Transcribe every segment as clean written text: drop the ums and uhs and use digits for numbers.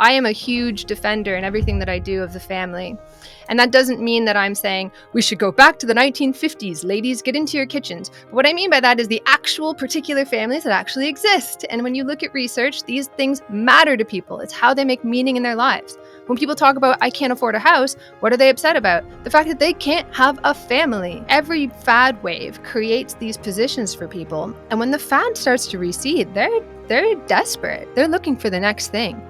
I am a huge defender in everything that I do of the family. And that doesn't mean that I'm saying we should go back to the 1950s, ladies, get into your kitchens. But what I mean by that is the actual particular families that actually exist. And when you look at research, these things matter to people. It's how they make meaning in their lives. When people talk about, I can't afford a house, what are they upset about? The fact that they can't have a family. Every fad wave creates these positions for people. And when the fad starts to recede, they're desperate. They're looking for the next thing.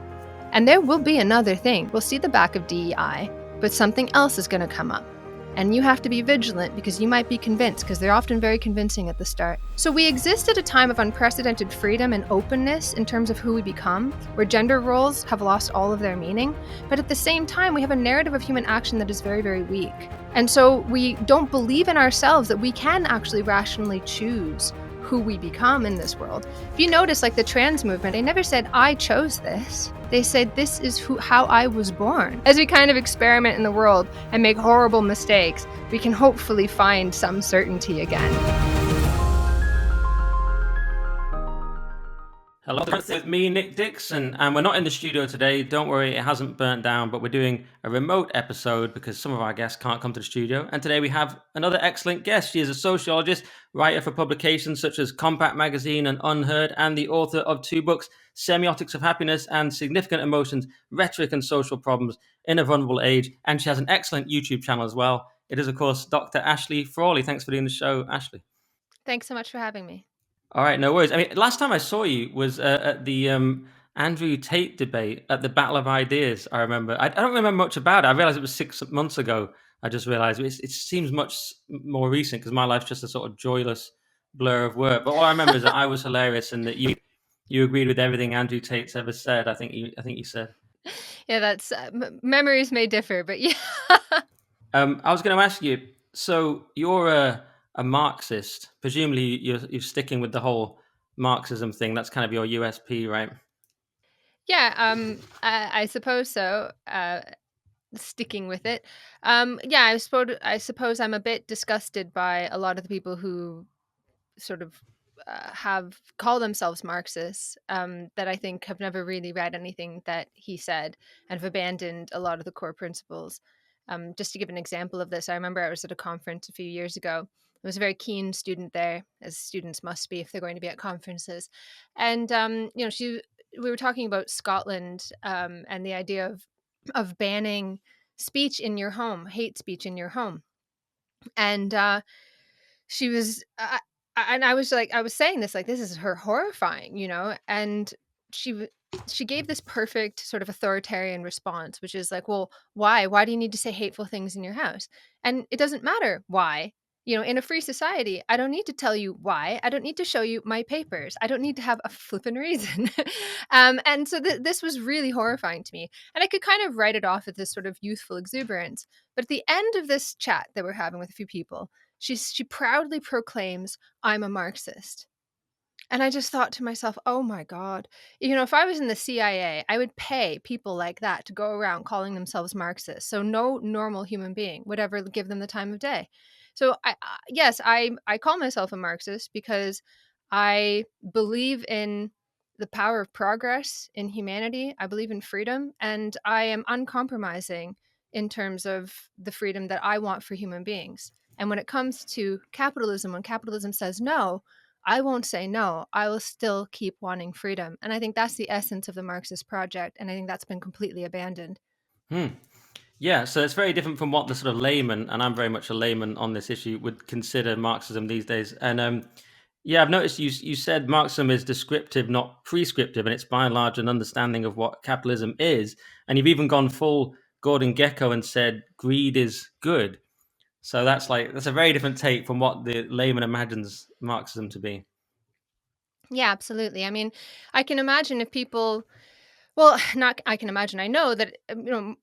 And there will be another thing. We'll see the back of DEI, but something else is going to come up. And you have to be vigilant because you might be convinced, because they're often very convincing at the start. So we exist at a time of unprecedented freedom and openness in terms of who we become, where gender roles have lost all of their meaning. But at the same time, we have a narrative of human action that is very, very weak. And so we don't believe in ourselves that we can actually rationally choose who we become in this world. If you notice, like the trans movement, they never said, I chose this. They said, this is how I was born. As we kind of experiment in the world and make horrible mistakes, we can hopefully find some certainty again. Hello, with me, Nick Dixon, and we're not in the studio today. Don't worry, it hasn't burnt down, but we're doing a remote episode because some of our guests can't come to the studio. And today we have another excellent guest. She is a sociologist, writer for publications such as Compact Magazine and Unheard, and the author of 2 books, Semiotics of Happiness and Significant Emotions, Rhetoric and Social Problems in a Vulnerable Age. And she has an excellent YouTube channel as well. It is, of course, Dr. Ashley Frawley. Thanks for doing the show, Ashley. Thanks so much for having me. All right, no worries. I mean, last time I saw you was at the Andrew Tate debate at the Battle of Ideas. I remember. I don't remember much about it. I realized it was 6 months ago. I just realized it seems much more recent because my life's just a sort of joyless blur of work. But all I remember is that I was hilarious and that you agreed with everything Andrew Tate's ever said. I think you said. Yeah, that's memories may differ, but yeah. I was going to ask you. So you're a Marxist. Presumably, you're sticking with the whole Marxism thing. That's kind of your USP, right? Yeah, I suppose so. Sticking with it. Yeah, I suppose I'm a bit disgusted by a lot of the people who sort of have call themselves Marxists, that I think have never really read anything that he said and have abandoned a lot of the core principles. Just to give an example of this, I remember I was at a conference a few years ago. I was a very keen student there, as students must be if they're going to be at conferences. And we were talking about Scotland, and the idea of banning speech in your home, hate speech in your home. And she was and I was like, I was saying this, like, this is her horrifying, and she gave this perfect sort of authoritarian response, which is like, well, why do you need to say hateful things in your house? And it doesn't matter why. In a free society, I don't need to tell you why. I don't need to show you my papers. I don't need to have a flippin' reason. And so this was really horrifying to me. And I could kind of write it off as this sort of youthful exuberance. But at the end of this chat that we're having with a few people, she proudly proclaims, I'm a Marxist. And I just thought to myself, oh my God, if I was in the CIA, I would pay people like that to go around calling themselves Marxists. So no normal human being would ever give them the time of day. So yes, I call myself a Marxist because I believe in the power of progress in humanity. I believe in freedom, and I am uncompromising in terms of the freedom that I want for human beings. And when it comes to capitalism, when capitalism says no, I won't say no. I will still keep wanting freedom. And I think that's the essence of the Marxist project. And I think that's been completely abandoned. Yeah, so it's very different from what the sort of layman, and I'm very much a layman on this issue, would consider Marxism these days. And yeah, I've noticed you said Marxism is descriptive, not prescriptive, and it's by and large an understanding of what capitalism is. And you've even gone full Gordon Gekko and said greed is good. So that's a very different take from what the layman imagines Marxism to be. Yeah, absolutely. I mean, I can imagine if people, well, not I can imagine, I know that,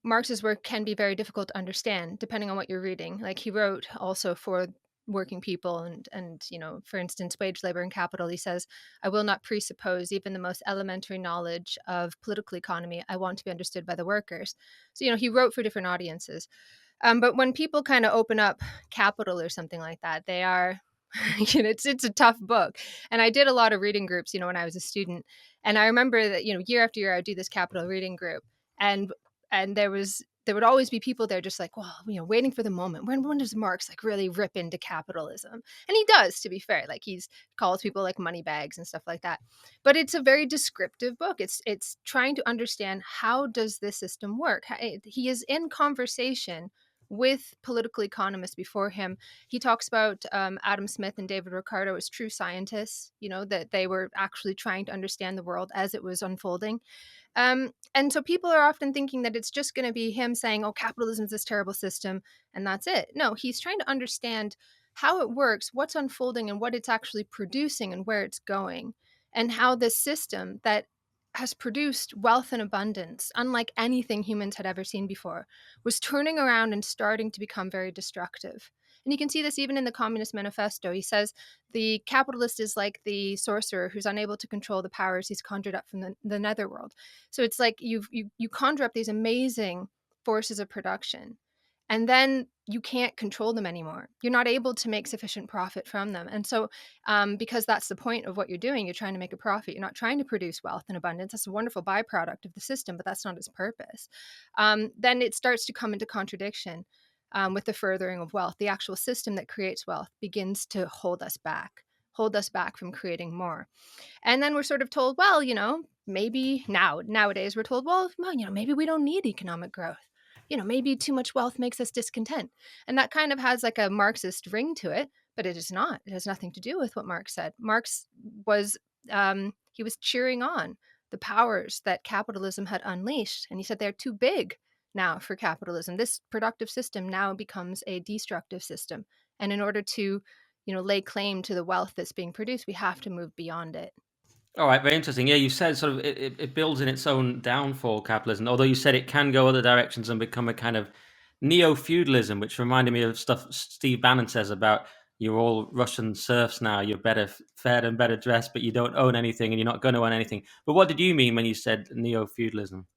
Marx's work can be very difficult to understand depending on what you're reading. Like he wrote also for working people and for instance, Wage, Labor, and Capital. He says, I will not presuppose even the most elementary knowledge of political economy. I want to be understood by the workers. So, he wrote for different audiences. But when people kind of open up Capital or something like that, they are, it's a tough book. And I did a lot of reading groups, when I was a student. And I remember that, year after year, I would do this Capital reading group. and there would always be people there just like, well, waiting for the moment. When does Marx like really rip into capitalism? And he does, to be fair. Like he's calls people like money bags and stuff like that. But it's a very descriptive book. It's trying to understand how does this system work. He is in conversation with political economists before him. He talks about Adam Smith and David Ricardo as true scientists, that they were actually trying to understand the world as it was unfolding. And so people are often thinking that it's just going to be him saying, oh, capitalism is this terrible system, and that's it. No, he's trying to understand how it works, what's unfolding, and what it's actually producing and where it's going, and how this system that has produced wealth and abundance, unlike anything humans had ever seen before, was turning around and starting to become very destructive. And you can see this even in the Communist Manifesto. He says the capitalist is like the sorcerer who's unable to control the powers he's conjured up from the netherworld. So it's like you conjure up these amazing forces of production, and then you can't control them anymore. You're not able to make sufficient profit from them. And so, because that's the point of what you're doing, you're trying to make a profit. You're not trying to produce wealth and abundance. That's a wonderful byproduct of the system, but that's not its purpose. Then it starts to come into contradiction with the furthering of wealth. The actual system that creates wealth begins to hold us back from creating more. And then we're sort of told, well, maybe nowadays we're told, well, maybe we don't need economic growth. Maybe too much wealth makes us discontent. And that kind of has like a Marxist ring to it, but it is not. It has nothing to do with what Marx said. Marx was, he was cheering on the powers that capitalism had unleashed. And he said they're too big now for capitalism. This productive system now becomes a destructive system. And in order to, lay claim to the wealth that's being produced, we have to move beyond it. All right, very interesting. Yeah, you said sort of it builds in its own downfall, capitalism. Although you said it can go other directions and become a kind of neo-feudalism, which reminded me of stuff Steve Bannon says about you're all Russian serfs now. You're better fed and better dressed, but you don't own anything, and you're not going to own anything. But what did you mean when you said neo-feudalism?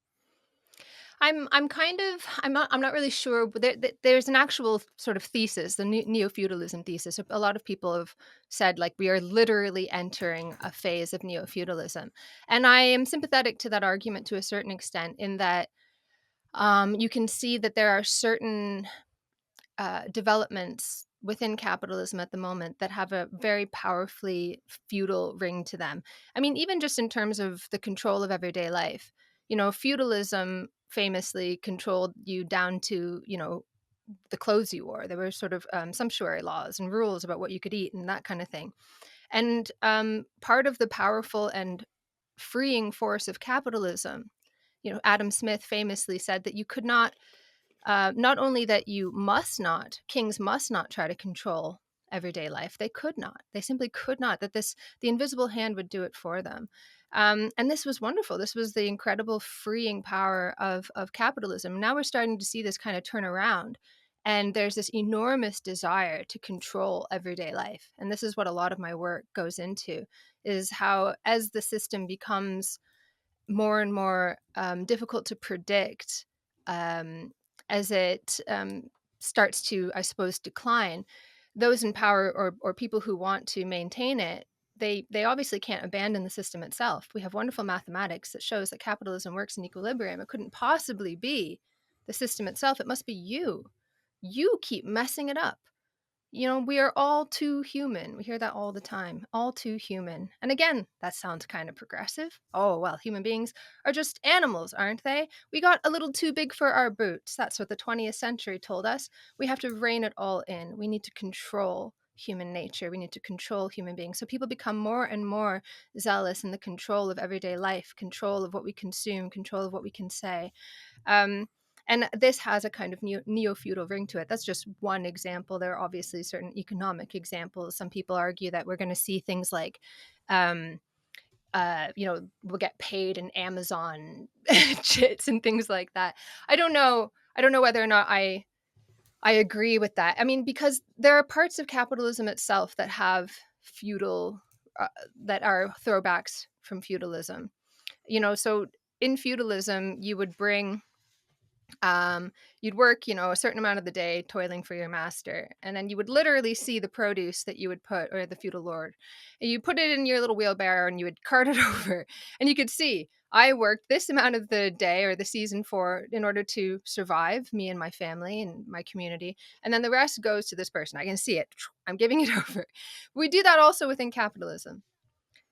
I'm not really sure. But there's an actual sort of thesis, the neo-feudalism thesis. A lot of people have said like we are literally entering a phase of neo-feudalism, and I am sympathetic to that argument to a certain extent. In that you can see that there are certain developments within capitalism at the moment that have a very powerfully feudal ring to them. I mean, even just in terms of the control of everyday life, feudalism famously controlled you down to, the clothes you wore. There were sort of sumptuary laws and rules about what you could eat and that kind of thing. And part of the powerful and freeing force of capitalism, Adam Smith famously said that you could not not only that kings must not try to control everyday life, they could not. They simply could not. The invisible hand would do it for them. And this was wonderful. This was the incredible freeing power of capitalism. Now we're starting to see this kind of turn around. And there's this enormous desire to control everyday life. And this is what a lot of my work goes into, is how, as the system becomes more and more difficult to predict, um, as it starts to, I suppose, decline, those in power or people who want to maintain it, they obviously can't abandon the system itself. We have wonderful mathematics that shows that capitalism works in equilibrium. It couldn't possibly be the system itself. It must be you. You keep messing it up. We are all too human. We hear that all the time. All too human. And again, that sounds kind of progressive. Oh, well, human beings are just animals, aren't they? We got a little too big for our boots. That's what the 20th century told us. We have to rein it all in. We need to control human nature. We need to control human beings. So people become more and more zealous in the control of everyday life, control of what we consume, control of what we can say. Um, and this has a kind of neo-feudal ring to it. That's just one example. There are obviously certain economic examples. Some people argue that we're going to see things like, um, we'll get paid in Amazon chits and things like that. I don't know. I don't know whether or not I agree with that. I mean, because there are parts of capitalism itself that have feudal, that are throwbacks from feudalism. So in feudalism, you'd work, a certain amount of the day toiling for your master, and then you would literally see the produce that you would or the feudal lord, and you put it in your little wheelbarrow and you would cart it over, and you could see, I worked this amount of the day or the season for in order to survive, me and my family and my community, and then the rest goes to this person. I can see it. I'm giving it over. We do that also within capitalism.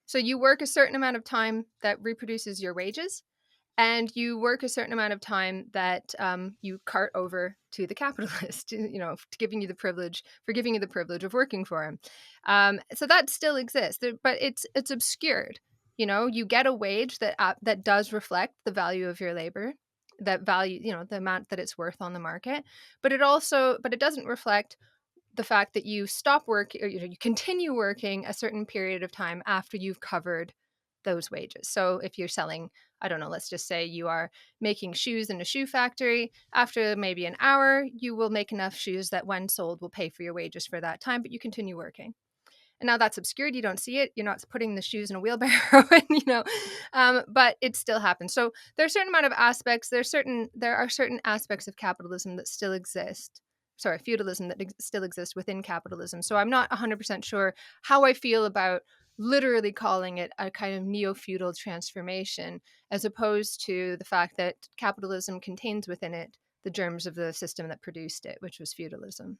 So you work a certain amount of time that reproduces your wages, and you work a certain amount of time that you cart over to the capitalist, to giving you the privilege for giving you the privilege of working for him. So that still exists, but it's obscured. You get a wage that does reflect the value of your labor, that value, the amount that it's worth on the market, but it doesn't reflect the fact that you stop work or you continue working a certain period of time after you've covered those wages. So if you're selling, I don't know, let's just say you are making shoes in a shoe factory, after maybe an hour, you will make enough shoes that when sold will pay for your wages for that time, but you continue working. And now that's obscured. You don't see it. You're not putting the shoes in a wheelbarrow, but it still happens. So there's a certain amount of aspects. There are certain aspects of capitalism that still exist. Sorry, feudalism that still exists within capitalism. So I'm not 100% sure how I feel about literally calling it a kind of neo-feudal transformation, as opposed to the fact that capitalism contains within it the germs of the system that produced it, which was feudalism.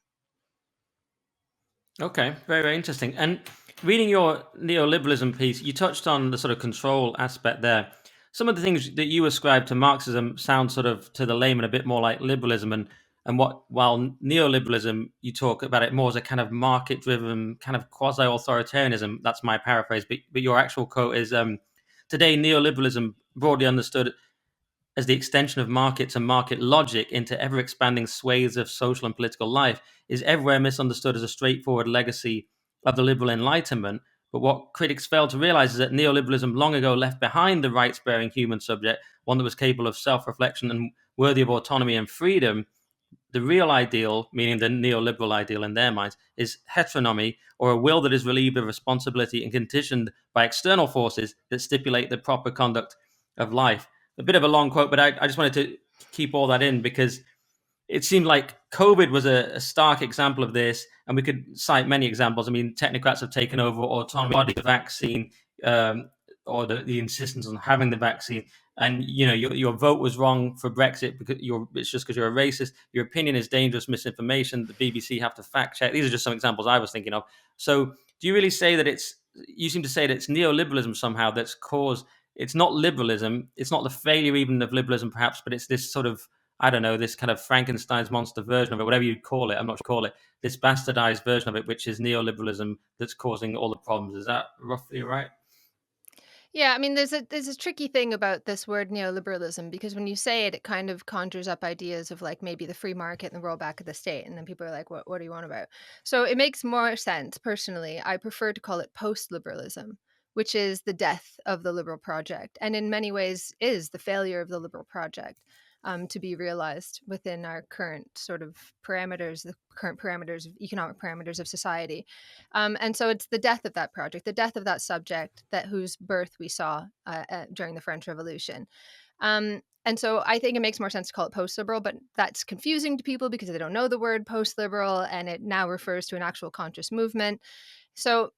Okay, very, very interesting. And reading your neoliberalism piece, you touched on the sort of control aspect there. Some of the things that you ascribe to Marxism sound sort of to the layman a bit more like liberalism, and while neoliberalism, you talk about it more as a kind of market-driven, kind of quasi-authoritarianism. That's my paraphrase, but your actual quote is today neoliberalism, broadly understood as the extension of markets and market logic into ever expanding swathes of social and political life, is everywhere misunderstood as a straightforward legacy of the liberal Enlightenment. But what critics fail to realize is that neoliberalism long ago left behind the rights bearing human subject, one that was capable of self reflection and worthy of autonomy and freedom. The real ideal, meaning the neoliberal ideal in their minds, is heteronomy, or a will that is relieved of responsibility and conditioned by external forces that stipulate the proper conduct of life. A bit of a long quote, but I just wanted to keep all that in because it seemed like COVID was a stark example of this, and we could cite many examples. I mean, technocrats have taken over autonomy, the vaccine, um, or the insistence on having the vaccine. And your vote was wrong for Brexit because it's just because you're a racist. Your opinion is dangerous misinformation. The BBC have to fact check. These are just some examples I was thinking of. So, do you really say that it's? You seem to say that it's neoliberalism somehow that's caused. It's not liberalism. It's not the failure even of liberalism, perhaps, but it's this sort of, I don't know, this kind of Frankenstein's monster version of it, whatever you'd call it. I'm not sure call it this bastardized version of it, which is neoliberalism, that's causing all the problems. Is that roughly right? Yeah, I mean, there's a tricky thing about this word neoliberalism, because when you say it, it kind of conjures up ideas of like maybe the free market and the rollback of the state, and then people are like, "What do you want about?" So it makes more sense personally. I prefer to call it post-liberalism, which is the death of the liberal project, and in many ways is the failure of the liberal project. To be realized within our current sort of parameters, the current parameters of economic parameters of society. And so it's the death of that project, the death of that subject that whose birth we saw during the French Revolution. And so I think it makes more sense to call it post-liberal, but that's confusing to people because they don't know the word post-liberal, and it now refers to an actual conscious movement. So,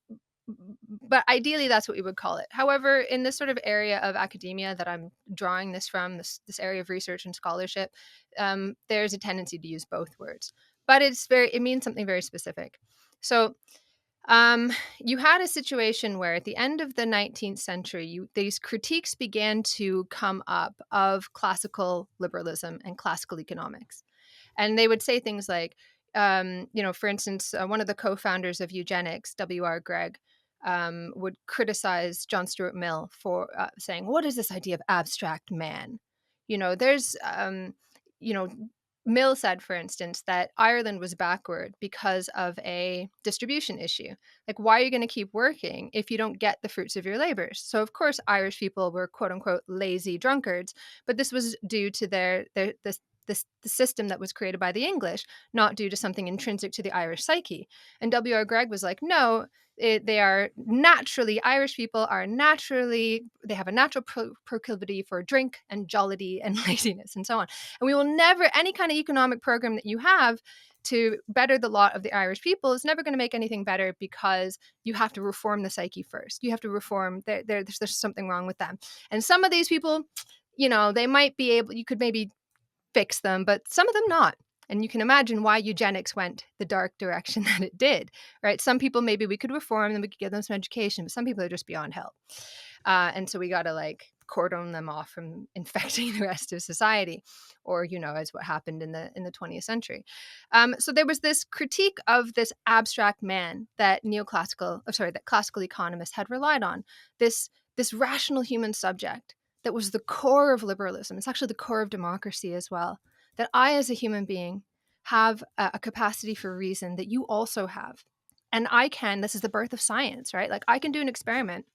but ideally, that's what we would call it. However, in this sort of area of academia that I'm drawing this from, this area of research and scholarship, there's a tendency to use both words, but it means something very specific. So you had a situation where at the end of the 19th century, these critiques began to come up of classical liberalism and classical economics. And they would say things like, for instance, one of the co-founders of eugenics, W.R. Gregg, would criticize John Stuart Mill for saying, "What is this idea of abstract man?" There's, you know, Mill said, for instance, that Ireland was backward because of a distribution issue. Like, why are you going to keep working if you don't get the fruits of your labors? So, of course, Irish people were quote unquote lazy drunkards, but this was due to the system that was created by the English, not due to something intrinsic to the Irish psyche. And W.R. Gregg was like, no, they are naturally, Irish people are naturally, they have a natural proclivity for drink and jollity and laziness and so on. And we will never, any kind of economic program that you have to better the lot of the Irish people is never going to make anything better, because you have to reform the psyche first. You have to reform, there's something wrong with them. And some of these people, they might be able, you could maybe fix them, but some of them not. And you can imagine why eugenics went the dark direction that it did, right? Some people maybe we could reform them, we could give them some education, but some people are just beyond help. And so we got to like cordon them off from infecting the rest of society, or as what happened in the 20th century. So there was this critique of this abstract man that that classical economists had relied on. This rational human subject that was the core of liberalism. It's actually the core of democracy as well. That I, as a human being, have a capacity for reason that you also have. And this is the birth of science, right? Like, I can do an experiment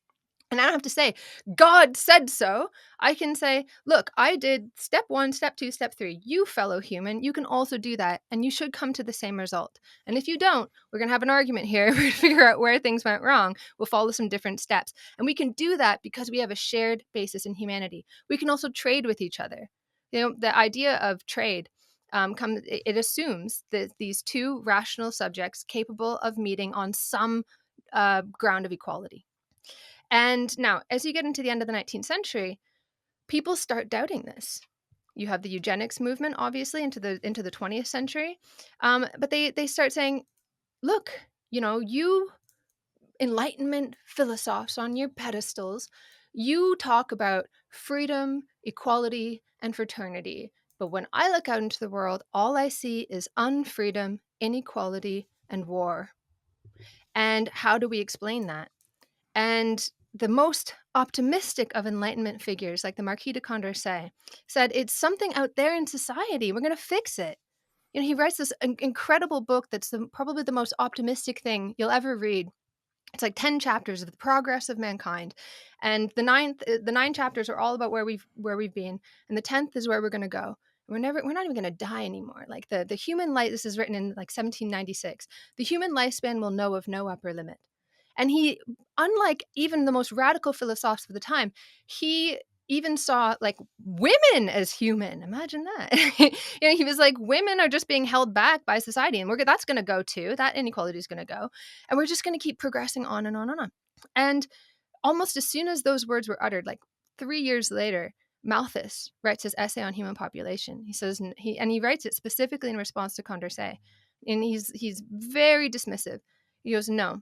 and I don't have to say, God said so. I can say, look, I did step 1, step 2, step 3. You, fellow human, you can also do that. And you should come to the same result. And if you don't, we're going to have an argument here. We're going to figure out where things went wrong. We'll follow some different steps. And we can do that because we have a shared basis in humanity. We can also trade with each other. The idea of trade it assumes that these two rational subjects capable of meeting on some ground of equality. And now, as you get into the end of the 19th century, people start doubting this. You have the eugenics movement, obviously, into the 20th century, but they start saying, "Look, you Enlightenment philosophers on your pedestals, you talk about freedom, equality, and fraternity. But when I look out into the world, all I see is unfreedom, inequality, and war. And how do we explain that?" And the most optimistic of Enlightenment figures, like the Marquis de Condorcet, said, "It's something out there in society. We're going to fix it." He writes this incredible book that's probably the most optimistic thing you'll ever read. It's like 10 chapters of the progress of mankind, and the 9 chapters are all about where we've been, and the 10th is where we're going to go. We're not even going to die anymore. Like the human life, this is written in like 1796. The human lifespan will know of no upper limit. And he, unlike even the most radical philosophers of the time, he even saw like women as human. Imagine that. He was like, women are just being held back by society, and that's going to go too. That inequality is going to go, and we're just going to keep progressing on and on and on. And almost as soon as those words were uttered, like 3 years later, Malthus writes his essay on human population. He says, he writes it specifically in response to Condorcet, and he's very dismissive. He goes, "No,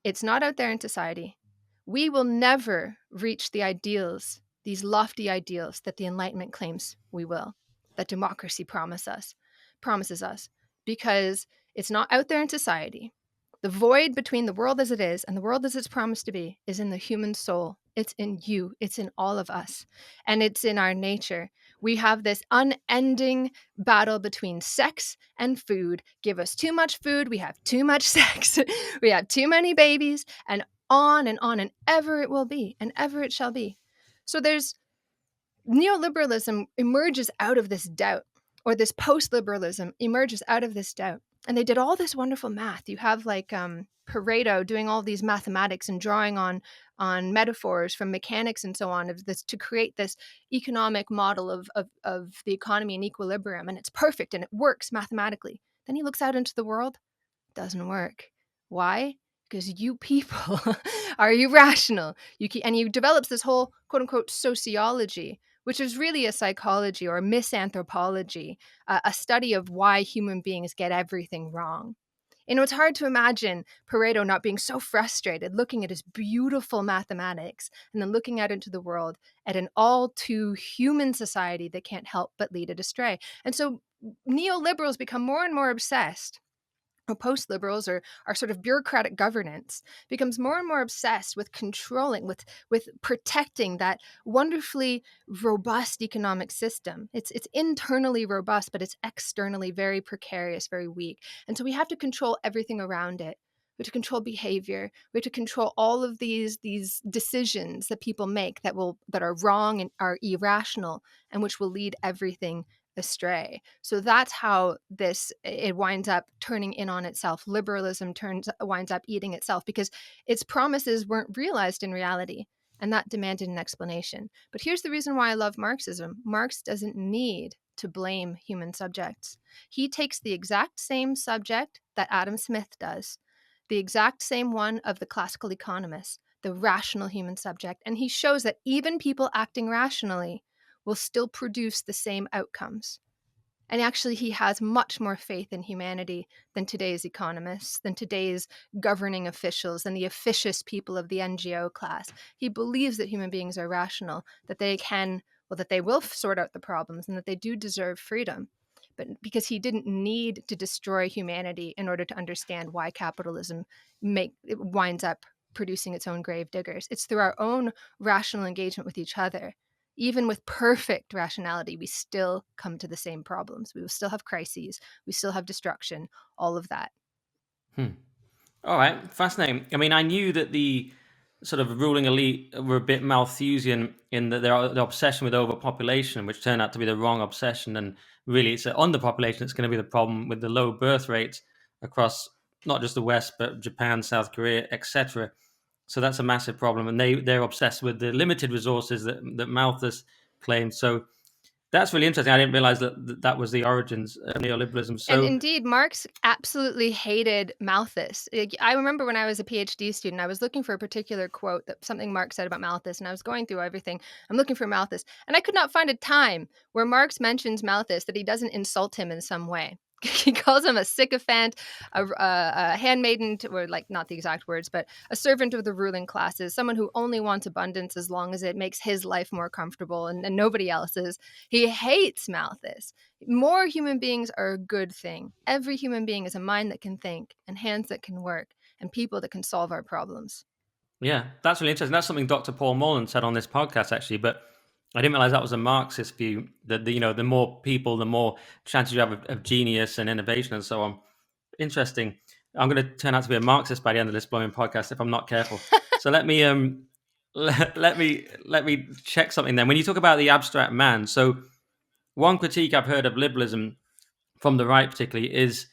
it's not out there in society. We will never reach the ideals, these lofty ideals that the Enlightenment claims we will, that democracy promises us, because it's not out there in society. The void between the world as it is and the world as it's promised to be is in the human soul. It's in you. It's in all of us. And it's in our nature. We have this unending battle between sex and food. Give us too much food, we have too much sex. We have too many babies, and on, and ever it will be, and ever it shall be." So there's neoliberalism emerges out of this doubt, or this post-liberalism emerges out of this doubt. And they did all this wonderful math. You have like Pareto doing all these mathematics and drawing on metaphors from mechanics and so on of this to create this economic model of the economy in equilibrium, and it's perfect and it works mathematically. Then he looks out into the world, doesn't work. Why? Because you people are irrational. And he develops this whole quote unquote sociology, which is really a psychology or a misanthropology, a study of why human beings get everything wrong. It's hard to imagine Pareto not being so frustrated looking at his beautiful mathematics and then looking out into the world at an all too human society that can't help but lead it astray. And so neoliberals become more and more obsessed, or post-liberals, or our sort of bureaucratic governance becomes more and more obsessed with controlling, with protecting that wonderfully robust economic system. It's internally robust, but it's externally very precarious, very weak. And so we have to control everything around it. We have to control behavior. We have to control all of these decisions that people make that are wrong and are irrational, and which will lead everything astray. So that's how it winds up turning in on itself. Liberalism winds up eating itself because its promises weren't realized in reality, and that demanded an explanation. But here's the reason why I love Marxism. Marx doesn't need to blame human subjects. He takes the exact same subject that Adam Smith does, the exact same one of the classical economists, the rational human subject, and he shows that even people acting rationally will still produce the same outcomes. And actually, he has much more faith in humanity than today's economists, than today's governing officials, than the officious people of the NGO class. He believes that human beings are rational, that they can, well, that they will sort out the problems, and that they do deserve freedom. But because he didn't need to destroy humanity in order to understand why capitalism it winds up producing its own grave diggers. It's through our own rational engagement with each other, even with perfect rationality, we still come to the same problems. We will still have crises. We still have destruction, all of that. Hmm. All right, fascinating. I mean, I knew that the sort of ruling elite were a bit Malthusian in that they're the obsession with overpopulation, which turned out to be the wrong obsession, and really it's underpopulation that's going to be the problem with the low birth rates across not just the West but Japan, South Korea, etc. So that's a massive problem, and they're obsessed with the limited resources that Malthus claimed. So that's really interesting. I didn't realize that was the origins of neoliberalism. And So indeed, Marx absolutely hated Malthus. I remember when I was a PhD student, I was looking for a particular quote, that something Marx said about Malthus, and I was going through everything. I'm looking for Malthus, and I could not find a time where Marx mentions Malthus that he doesn't insult him in some way. He calls him a sycophant, a handmaiden, or like not the exact words, but a servant of the ruling classes, someone who only wants abundance as long as it makes his life more comfortable and nobody else's. He hates Malthus. More human beings are a good thing. Every human being is a mind that can think, and hands that can work, and people that can solve our problems. yeah, that's really interesting. That's something Dr. Paul Mullen said on this podcast, actually. But I didn't realize that was a Marxist view. That the more people, the more chances you have of genius and innovation and so on. Interesting. I'm going to turn out to be a Marxist by the end of this blowing podcast if I'm not careful. So let me let me check something then. When you talk about the abstract man, so one critique I've heard of liberalism from the right, particularly, is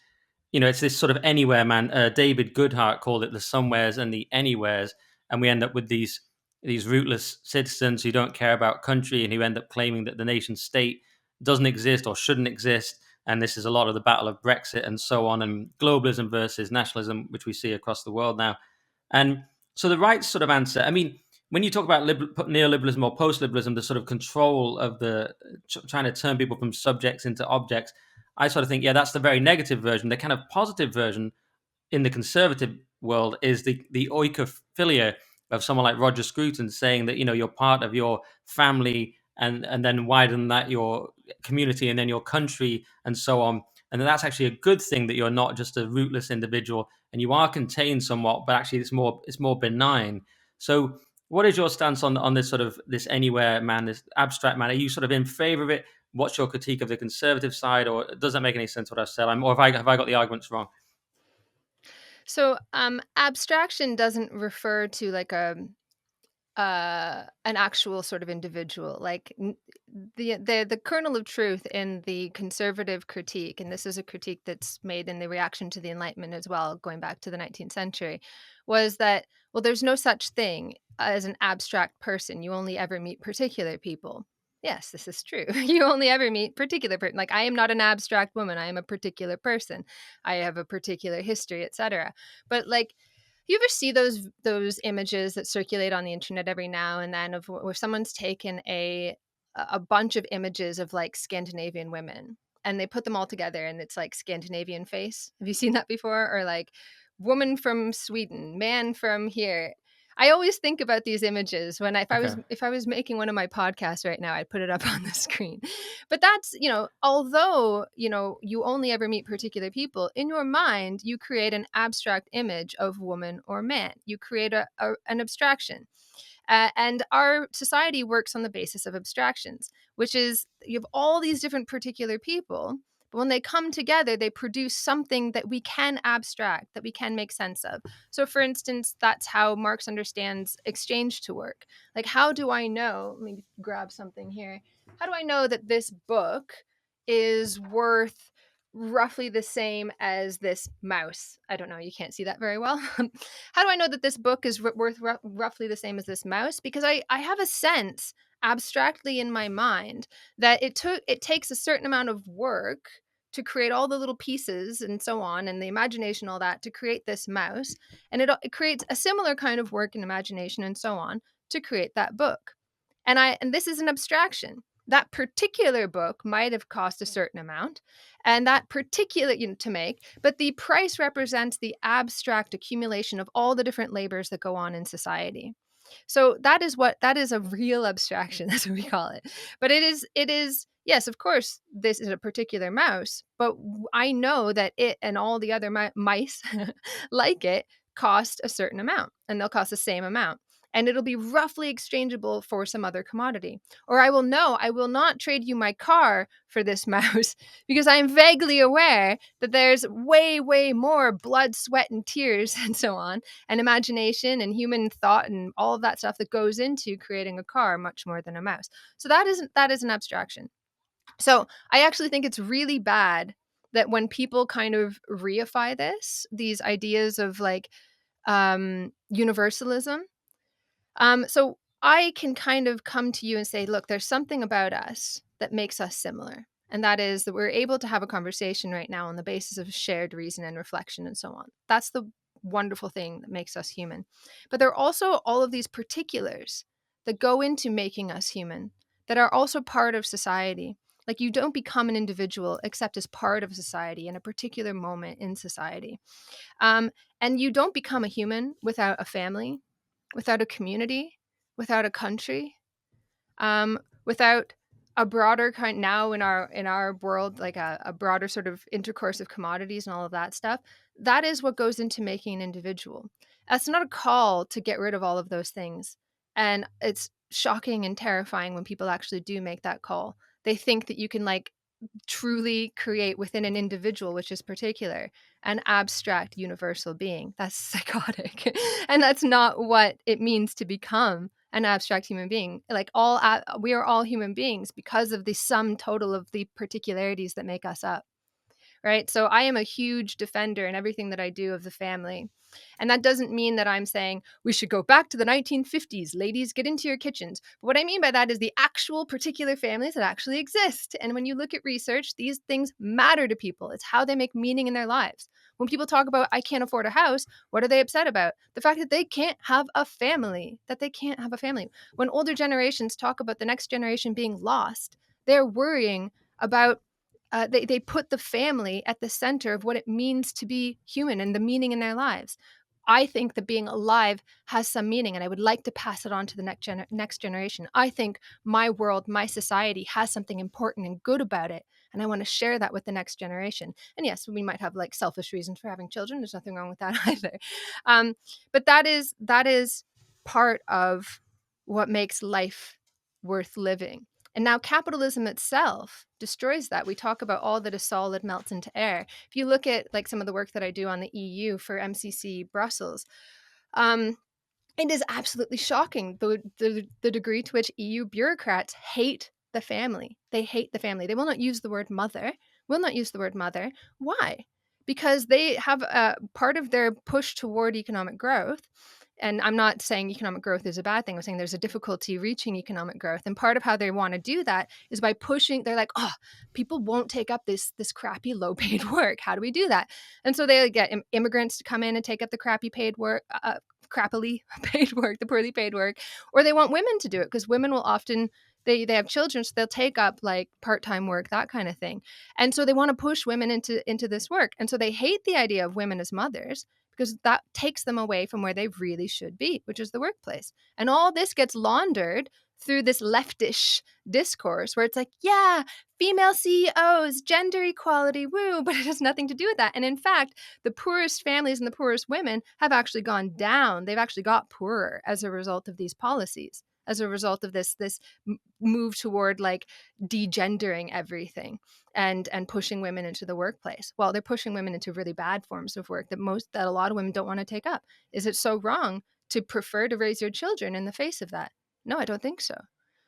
it's this sort of anywhere man. David Goodhart called it the somewheres and the anywheres, and we end up with these rootless citizens who don't care about country and who end up claiming that the nation state doesn't exist or shouldn't exist. And this is a lot of the battle of Brexit and so on, and globalism versus nationalism, which we see across the world now. And so the right sort of answer, I mean, when you talk about neoliberalism or post-liberalism, the sort of control of trying to turn people from subjects into objects, I sort of think, yeah, that's the very negative version. The kind of positive version in the conservative world is the oikophilia of someone like Roger Scruton saying that you're part of your family and then widen that your community and then your country and so on, and that's actually a good thing, that you're not just a rootless individual and you are contained somewhat, but actually it's more benign. So what is your stance on this sort of this anywhere man, this abstract man? Are you sort of in favor of it? What's your critique of the conservative side, or does that make any sense what I've said? Or have I got the arguments wrong? So, abstraction doesn't refer to like an actual sort of individual. Like the kernel of truth in the conservative critique, and this is a critique that's made in the reaction to the Enlightenment as well, going back to the 19th century, was that, well, there's no such thing as an abstract person. You only ever meet particular people. Yes, this is true. You only ever meet particular person. Like, I am not an abstract woman. I am a particular person. I have a particular history, etc. But like, you ever see those images that circulate on the internet every now and then of where someone's taken a bunch of images of like Scandinavian women, and they put them all together and it's like Scandinavian face? Have you seen that before? Or like woman from Sweden, man from here. I always think about these images when Okay. if I was making one of my podcasts right now, I'd put it up on the screen. But that's, although, you only ever meet particular people, in your mind, you create an abstract image of woman or man. You create an abstraction. And our society works on the basis of abstractions, which is you have all these different particular people, but when they come together, they produce something that we can abstract, that we can make sense of. So, for instance, that's how Marx understands exchange to work. Like, how do I know? Let me grab something here. How do I know that this book is worth roughly the same as this mouse? I don't know. You can't see that very well. How do I know that this book is worth roughly the same as this mouse? Because I have a sense abstractly in my mind that it takes a certain amount of work to create all the little pieces and so on, and the imagination, all that, to create this mouse, and it creates a similar kind of work and imagination and so on to create that book. And this is an abstraction. That particular book might have cost a certain amount, and that particular, to make, but the price represents the abstract accumulation of all the different labors that go on in society. So that is a real abstraction. That's what we call it. But it is yes, of course, this is a particular mouse, but I know that it and all the other mice like it cost a certain amount, and they'll cost the same amount. And it'll be roughly exchangeable for some other commodity. Or I will know I will not trade you my car for this mouse because I am vaguely aware that there's way, way more blood, sweat, and tears and so on, and imagination and human thought and all of that stuff that goes into creating a car much more than a mouse. So that is an abstraction. So I actually think it's really bad that when people kind of reify these ideas of like universalism, so I can kind of come to you and say, look, there's something about us that makes us similar. And that is that we're able to have a conversation right now on the basis of shared reason and reflection and so on. That's the wonderful thing that makes us human. But there are also all of these particulars that go into making us human that are also part of society. Like you don't become an individual except as part of society in a particular moment in society. Um, and you don't become a human without a family, without a community, without a country, without a broader kind now in our world, like a broader sort of intercourse of commodities and all of that stuff. That is what goes into making an individual. That's not a call to get rid of all of those things. And it's shocking and terrifying when people actually do make that call. They think that you can like truly create within an individual, which is particular, an abstract universal being. That's psychotic. And that's not what it means to become an abstract human being. Like we are all human beings because of the sum total of the particularities that make us up. Right. So I am a huge defender in everything that I do of the family. And that doesn't mean that I'm saying we should go back to the 1950s. Ladies, get into your kitchens. But what I mean by that is the actual particular families that actually exist. And when you look at research, these things matter to people. It's how they make meaning in their lives. When people talk about, I can't afford a house, what are they upset about? The fact that they can't have a family, that they can't have a family. When older generations talk about the next generation being lost, they're worrying about they put the family at the center of what it means to be human and the meaning in their lives. I think that being alive has some meaning, and I would like to pass it on to the next generation. I think my world, my society has something important and good about it, and I want to share that with the next generation. And yes, we might have like selfish reasons for having children. There's nothing wrong with that either. Um, but that is part of what makes life worth living. And now capitalism itself destroys that. We talk about all that is solid melts into air. If you look at like some of the work that I do on the EU for MCC Brussels, um, it is absolutely shocking the degree to which EU bureaucrats hate the family. They hate the family. They will not use the word mother. Will not use the word mother. Why? Because they have a part of their push toward economic growth. And I'm not saying economic growth is a bad thing. I'm saying there's a difficulty reaching economic growth. And part of how they want to do that is by pushing, they're like, oh, people won't take up this crappy low paid work. How do we do that? And so they get immigrants to come in and take up the crappy paid work, crappily paid work, the poorly paid work, or they want women to do it because women will often they have children, so they'll take up like part-time work, that kind of thing. And so they want to push women into this work. And so they hate the idea of women as mothers because that takes them away from where they really should be, which is the workplace. And all this gets laundered through this leftish discourse where it's like, yeah, female CEOs, gender equality, woo, but it has nothing to do with that. And in fact, the poorest families and the poorest women have actually gone down. They've actually got poorer as a result of these policies, as a result of this move toward like degendering everything and pushing women into the workplace. Well, they're pushing women into really bad forms of work that a lot of women don't want to take up. Is it so wrong to prefer to raise your children in the face of that? No, I don't think so.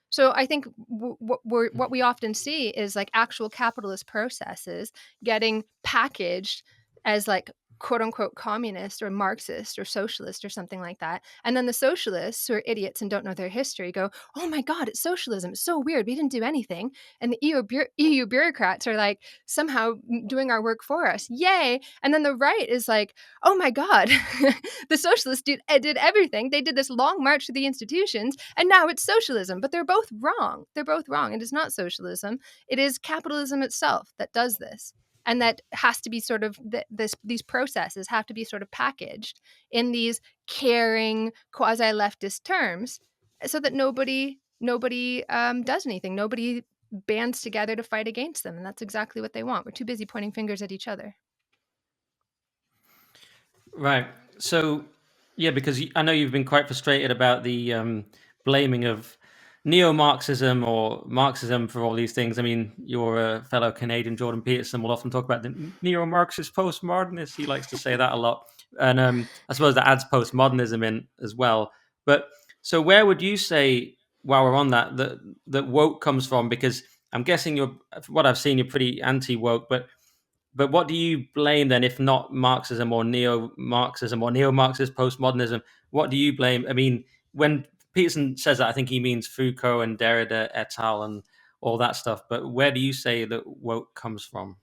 So I think what we often see is like actual capitalist processes getting packaged as like quote unquote communist or Marxist or socialist or something like that. And then the socialists, who are idiots and don't know their history, go, oh my God, it's socialism. It's so weird. We didn't do anything. And the EU bureaucrats are like somehow doing our work for us. Yay. And then the right is like, oh my God, the socialists did everything. They did this long march through the institutions and now it's socialism. But they're both wrong. They're both wrong. It is not socialism. It is capitalism itself that does this, and that has to be sort of these processes have to be sort of packaged in these caring quasi leftist terms so that nobody does anything. Nobody bands together to fight against them, and that's exactly what they want. We're too busy pointing fingers at each other. Right. So, yeah, because I know you've been quite frustrated about the blaming of neo-Marxism or Marxism for all these things. I mean, your fellow Canadian Jordan Peterson will often talk about the neo-Marxist postmodernists. He likes to say that a lot, and I suppose that adds postmodernism in as well. But so, where would you say, while we're on that woke comes from? Because I'm guessing you're, from what I've seen, you're pretty anti-woke, but what do you blame then, if not Marxism or neo-Marxism or neo-Marxist postmodernism? What do you blame? I mean, when Peterson says that, I think he means Foucault and Derrida et al. And all that stuff. But where do you say that woke comes from?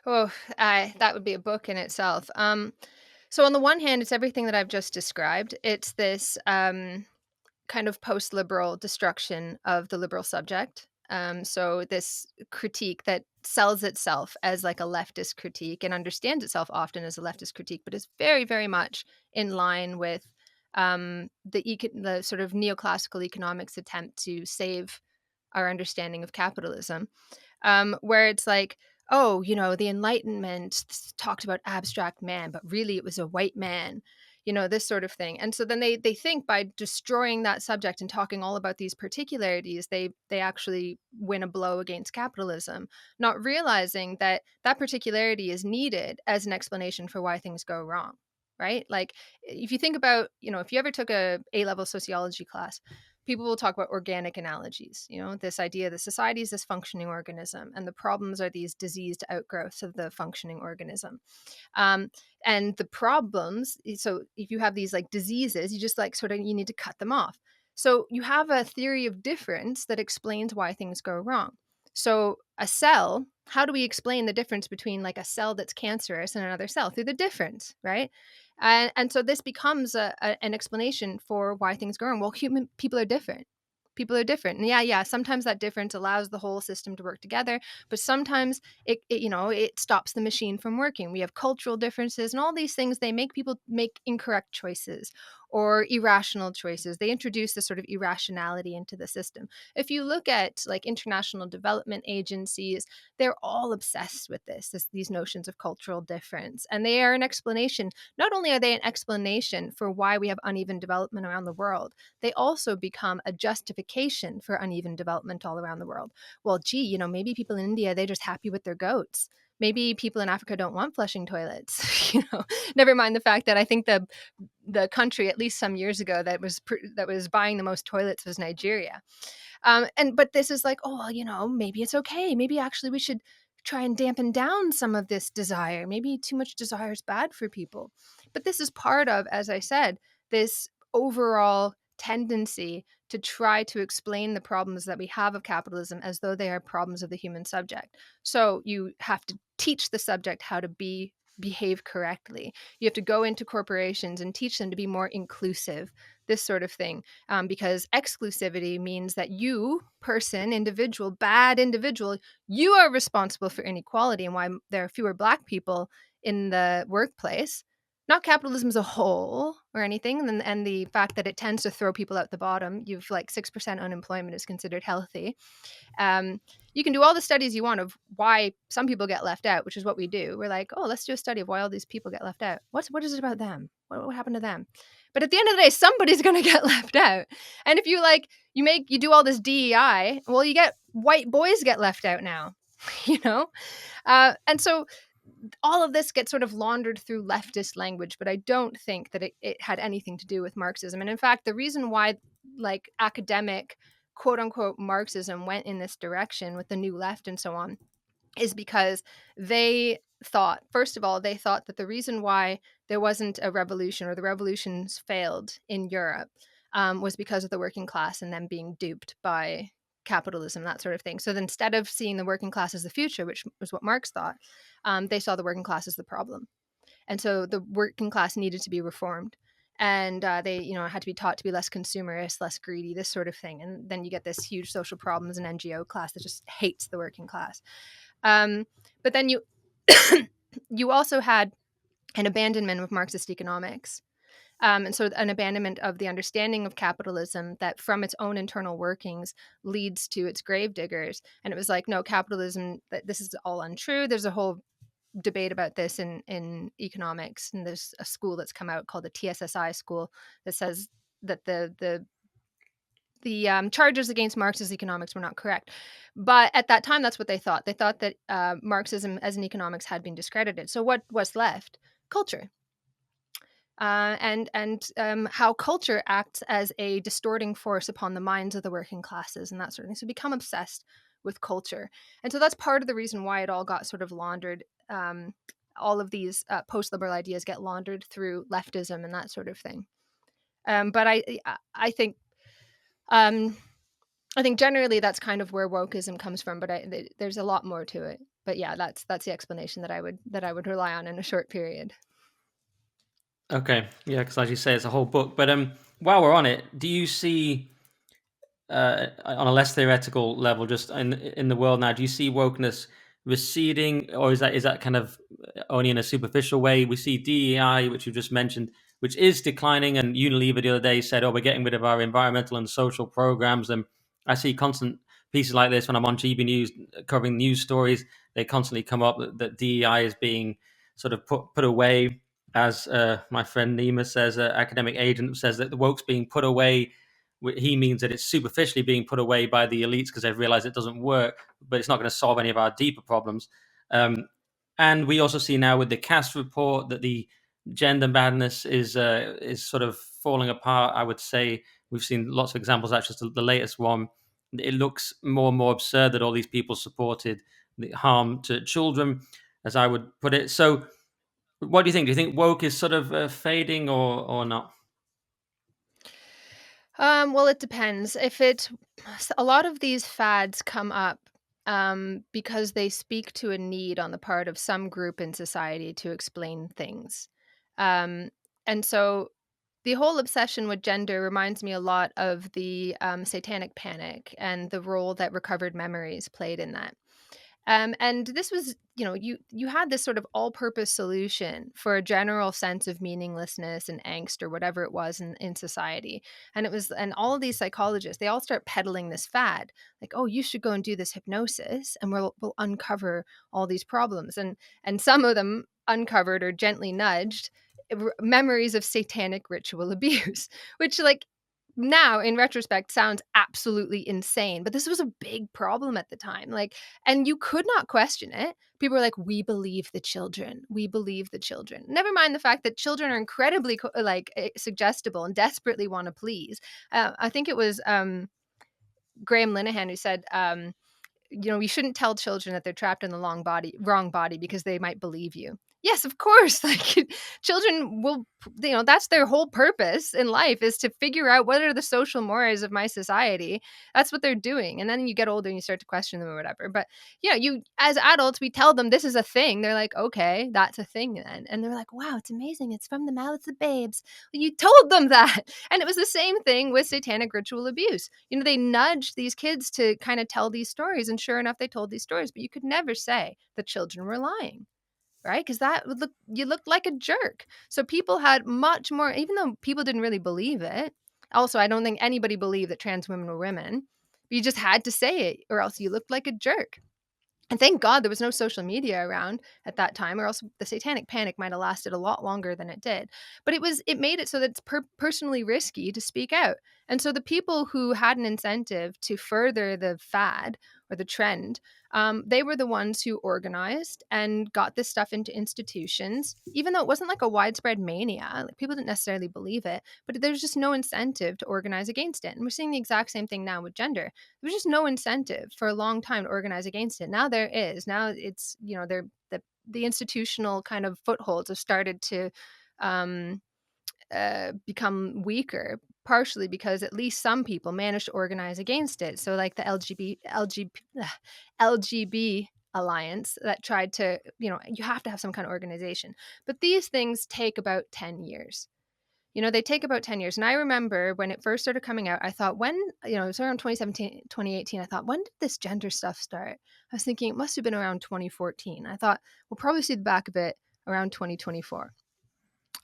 Oh, that would be a book in itself. So on the one hand, it's everything that I've just described. It's this kind of post-liberal destruction of the liberal subject. So this critique that sells itself as like a leftist critique and understands itself often as a leftist critique, but is very, very much in line with the sort of neoclassical economics attempt to save our understanding of capitalism, where it's like, oh, the Enlightenment talked about abstract man, but really it was a white man, this sort of thing. And so then they think by destroying that subject and talking all about these particularities, they actually win a blow against capitalism, not realizing that that particularity is needed as an explanation for why things go wrong. Right? Like if you think about, if you ever took a A-level sociology class, people will talk about organic analogies, this idea that society is this functioning organism and the problems are these diseased outgrowths of the functioning organism. um, and the problems, so if you have these like diseases, you just like sort of you need to cut them off. So you have a theory of difference that explains why things go wrong. So a cell, how do we explain the difference between like a cell that's cancerous and another cell? Through the difference, right? And so this becomes an explanation for why things go wrong. Well, human people are different. People are different. And yeah, sometimes that difference allows the whole system to work together, but sometimes it stops the machine from working. We have cultural differences and all these things. They make people make incorrect choices or irrational choices. They introduce this sort of irrationality into the system. If you look at like international development agencies, they're all obsessed with these notions of cultural difference. And they are an explanation. Not only are they an explanation for why we have uneven development around the world, they also become a justification for uneven development all around the world. Well, gee, maybe people in India, they're just happy with their goats. Maybe people in Africa don't want flushing toilets. Never mind the fact that I think the country, at least some years ago, that was buying the most toilets was Nigeria. But this is like, oh, well, maybe it's okay. Maybe actually we should try and dampen down some of this desire. Maybe too much desire is bad for people. But this is part of, as I said, this overall tendency to try to explain the problems that we have of capitalism as though they are problems of the human subject. So you have to teach the subject how to behave correctly. You have to go into corporations and teach them to be more inclusive, this sort of thing, because exclusivity means that you, person, individual, bad individual, you are responsible for inequality and why there are fewer Black people in the workplace. Not capitalism as a whole or anything, and the fact that it tends to throw people out the bottom. You've like 6% unemployment is considered healthy. You can do all the studies you want of why some people get left out, which is what we do. We're like, oh, let's do a study of why all these people get left out. What is it about them? What happened to them? But at the end of the day, somebody's going to get left out. And if you like, you do all this DEI, well, you get white boys get left out now, you know? And so all of this gets sort of laundered through leftist language, but I don't think that it had anything to do with Marxism. And in fact, the reason why like academic quote unquote Marxism went in this direction with the new left and so on is because they thought, first of all, they thought that the reason why there wasn't a revolution, or the revolutions failed in Europe, was because of the working class and them being duped by capitalism, that sort of thing. So then instead of seeing the working class as the future, which was what Marx thought, they saw the working class as the problem. And so the working class needed to be reformed. And they, had to be taught to be less consumerist, less greedy, this sort of thing. And then you get this huge social problems and NGO class that just hates the working class. Um, but then you you also had an abandonment of Marxist economics. And so an abandonment of the understanding of capitalism that from its own internal workings leads to its gravediggers. And it was like, no, capitalism, this is all untrue. There's a whole debate about this in economics. And there's a school that's come out called the TSSI school that says that the charges against Marxist economics were not correct. But at that time, that's what they thought. They thought that Marxism as an economics had been discredited. So what was left? Culture. And how culture acts as a distorting force upon the minds of the working classes and that sort of thing. So become obsessed with culture. And so that's part of the reason why it all got sort of laundered. All of these post-liberal ideas get laundered through leftism and that sort of thing. But I think um, I think generally that's kind of where wokeism comes from, but there's a lot more to it. But yeah, that's the explanation that I would rely on in a short period. Okay, yeah, because as you say, it's a whole book. But while we're on it, do you see on a less theoretical level, just in the world now, do you see wokeness receding, or is that kind of only in a superficial way? We see DEI, which you just mentioned, which is declining, and Unilever the other day said, "Oh, we're getting rid of our environmental and social programs." And I see constant pieces like this when I'm on GB News covering news stories. They constantly come up that DEI is being sort of put away, as my friend Nima says, academic agent says that the woke's being put away. He means that it's superficially being put away by the elites because they've realized it doesn't work, but it's not going to solve any of our deeper problems. Um, and we also see now with the caste report that the gender madness is sort of falling apart. I would say we've seen lots of examples. That's just the latest one. It looks more and more absurd that all these people supported the harm to children, as I would put it. So, what do you think? Do you think woke is sort of fading or not? Well, it depends. If it, a lot of these fads come up because they speak to a need on the part of some group in society to explain things. Um, and so the whole obsession with gender reminds me a lot of the satanic panic and the role that recovered memories played in that. And this was, you had this sort of all-purpose solution for a general sense of meaninglessness and angst or whatever it was in society. And all of these psychologists, they all start peddling this fad, like, oh, you should go and do this hypnosis, and we'll uncover all these problems. And some of them uncovered or gently nudged memories of satanic ritual abuse, which like now in retrospect sounds absolutely insane, but this was a big problem at the time. Like, and you could not question it. People were like, we believe the children, we believe the children, never mind the fact that children are incredibly suggestible and desperately want to please. I think it was Graham Linehan who said you shouldn't tell children that they're trapped in the wrong body because they might believe you. Yes, of course. Like children will, that's their whole purpose in life, is to figure out what are the social mores of my society. That's what they're doing. And then you get older and you start to question them or whatever. But yeah, you as adults, we tell them this is a thing. They're like, okay, that's a thing then. And they're like, wow, it's amazing. It's from the mouths of babes. Well, you told them that. And it was the same thing with satanic ritual abuse. They nudged these kids to kind of tell these stories. And sure enough, they told these stories. But you could never say the children were lying, right? Because that would you looked like a jerk. So people had much more, even though people didn't really believe it. Also, I don't think anybody believed that trans women were women. But you just had to say it, or else you looked like a jerk. And thank God there was no social media around at that time, or else the satanic panic might have lasted a lot longer than it did. But it made it so that it's personally risky to speak out. And so the people who had an incentive to further the fad or the trend, they were the ones who organized and got this stuff into institutions, even though it wasn't like a widespread mania. Like people didn't necessarily believe it, but there's just no incentive to organize against it. And we're seeing the exact same thing now with gender. There was just no incentive for a long time to organize against it. Now there is. Now it's, the institutional kind of footholds have started to um, become weaker, partially because at least some people managed to organize against it. So, like the LGB alliance that tried to, you have to have some kind of organization. But these things take about 10 years. They take about 10 years. And I remember when it first started coming out, I thought, when, it was around 2017, 2018, I thought, when did this gender stuff start? I was thinking it must have been around 2014. I thought we'll probably see the back of it around 2024.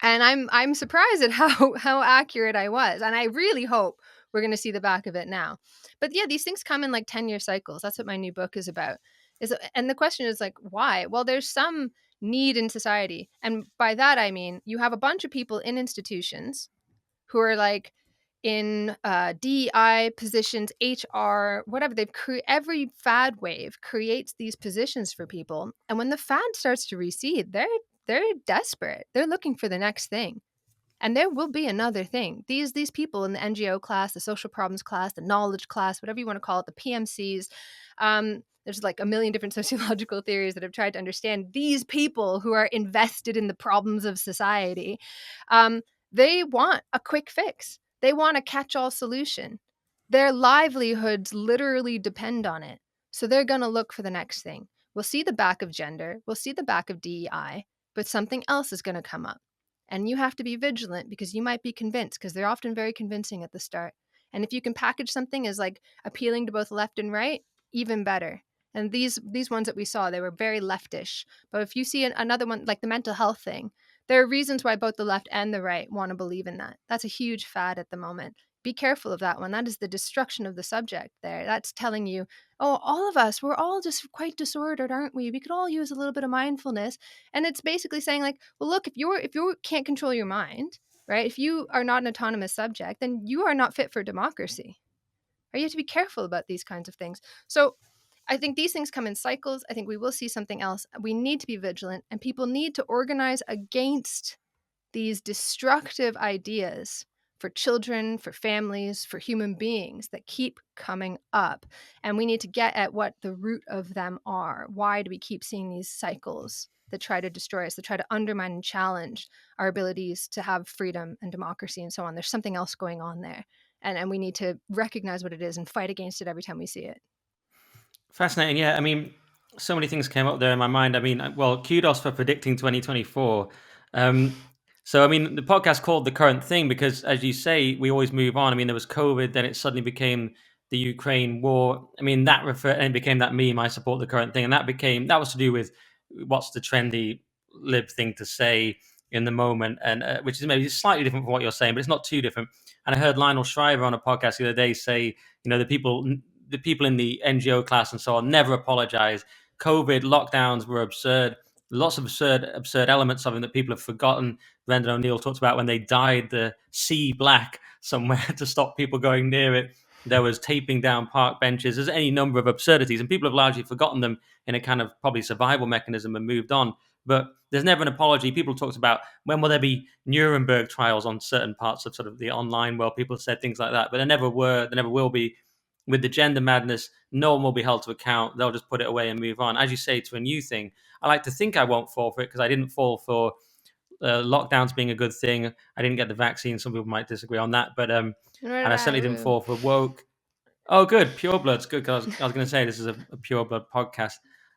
And I'm surprised at how accurate I was. And I really hope we're going to see the back of it now. But yeah, these things come in like 10-year cycles. That's what my new book is about. And the question is like, why? Well, there's some need in society. And by that I mean you have a bunch of people in institutions who are like in DEI positions, HR, whatever. Every fad wave creates these positions for people, and when the fad starts to recede, they're desperate. They're looking for the next thing. And there will be another thing. These people in the NGO class, the social problems class, the knowledge class, whatever you want to call it, the PMCs. There's like a million different sociological theories that have tried to understand these people who are invested in the problems of society. They want a quick fix. They want a catch-all solution. Their livelihoods literally depend on it. So they're going to look for the next thing. We'll see the back of gender. We'll see the back of DEI, but something else is going to come up. And you have to be vigilant because you might be convinced, because they're often very convincing at the start. And if you can package something as like appealing to both left and right, even better. And these ones that we saw, they were very leftish. But if you see another one, like the mental health thing, there are reasons why both the left and the right want to believe in that. That's a huge fad at the moment. Be careful of that one. That is the destruction of the subject there. That's telling you, oh, all of us, we're all just quite disordered, aren't we? We could all use a little bit of mindfulness. And it's basically saying like, well, look, if you can't control your mind, right? If you are not an autonomous subject, then you are not fit for democracy. Right? You have to be careful about these kinds of things. So I think these things come in cycles. I think we will see something else. We need to be vigilant, and people need to organize against these destructive ideas for children, for families, for human beings that keep coming up. And we need to get at what the root of them are. Why do we keep seeing these cycles that try to destroy us, that try to undermine and challenge our abilities to have freedom and democracy and so on? There's something else going on there. And we need to recognize what it is and fight against it every time we see it. Fascinating. Yeah. I mean, so many things came up there in my mind. I mean, well, kudos for predicting 2024. So, I mean, the podcast called The Current Thing because, as you say, we always move on. I mean, there was COVID, then it suddenly became the Ukraine war. I mean, and it became that meme, I support the current thing. And that was to do with what's the trendy lib thing to say in the moment, and which is maybe slightly different from what you're saying, but it's not too different. And I heard Lionel Shriver on a podcast the other day say, the people in the NGO class and so on never apologize. COVID lockdowns were absurd. Lots of absurd elements of them that people have forgotten. Brendan O'Neill talked about when they dyed the sea black somewhere to stop people going near it. There was taping down park benches. There's any number of absurdities, and people have largely forgotten them in a kind of probably survival mechanism and moved on. But there's never an apology. People talked about when will there be Nuremberg trials on certain parts of sort of the online world. People said things like that, but there never were. There never will be. With the gender madness, no one will be held to account. They'll just put it away and move on. As you say, to a new thing. I like to think I won't fall for it because I didn't fall for lockdowns being a good thing. I didn't get the vaccine. Some people might disagree on that, but and I certainly didn't fall for woke. Oh, good, pure blood's good. Because I was going to say this is a pure blood podcast.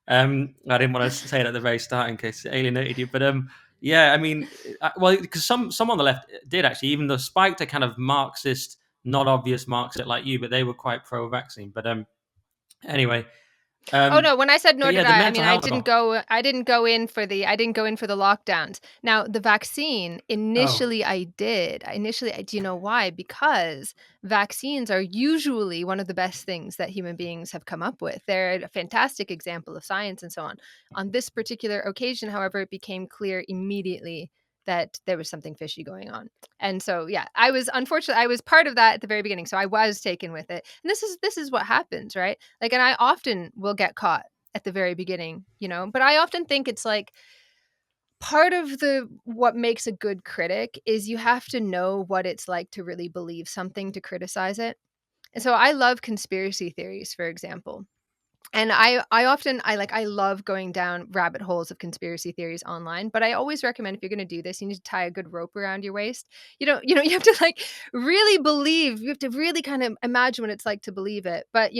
I didn't want to say it at the very start in case it alienated you, but yeah, I mean, well, because some on the left did actually, even though spiked a kind of Marxist, not obvious Marxist like you, but they were quite pro-vaccine. But anyway, Oh no, when I said but nor yeah, did the I mental mean health. I didn't go in for the lockdowns. Now, the vaccine, Oh, initially I did. Do you know why? Because vaccines are usually one of the best things that human beings have come up with. They're a fantastic example of science and so on. On this particular occasion, however, it became clear immediately that there was something fishy going on. And so, yeah, I was part of that at the very beginning. So I was taken with it. And this is what happens, right? Like, and I often will get caught at the very beginning, but I often think it's like part of the what makes a good critic is you have to know what it's like to really believe something to criticize it. And so I love conspiracy theories, for example. And I love going down rabbit holes of conspiracy theories online, but I always recommend, if you're going to do this, you need to tie a good rope around your waist. You have to like really believe, you have to really kind of imagine what it's like to believe it, but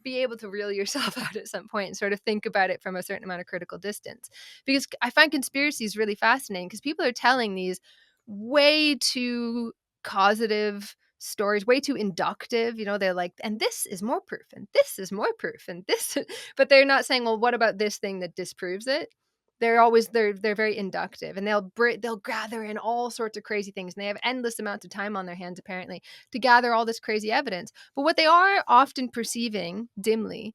be able to reel yourself out at some point and sort of think about it from a certain amount of critical distance. Because I find conspiracies really fascinating, because people are telling these way too causative stories, way too inductive. They're like, and this is more proof, and this is more proof, and this, but they're not saying, well, what about this thing that disproves it? They're very inductive, and they'll gather in all sorts of crazy things, and they have endless amounts of time on their hands apparently to gather all this crazy evidence. But what they are often perceiving dimly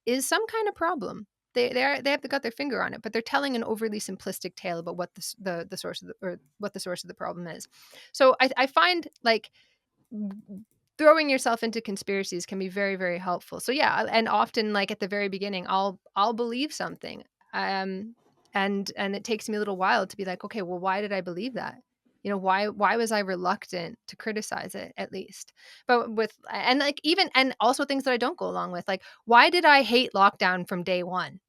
is some kind of problem. They have got their finger on it, but they're telling an overly simplistic tale about what the source of or what the source of the problem is. So I find like throwing yourself into conspiracies can be very, very helpful. So yeah, and often, like at the very beginning, I'll believe something, um, and it takes me a little while to be like, okay, well, why did I believe that? Why was I reluctant to criticize it, at least? But with and like even and also things that I don't go along with, like, why did I hate lockdown from day one?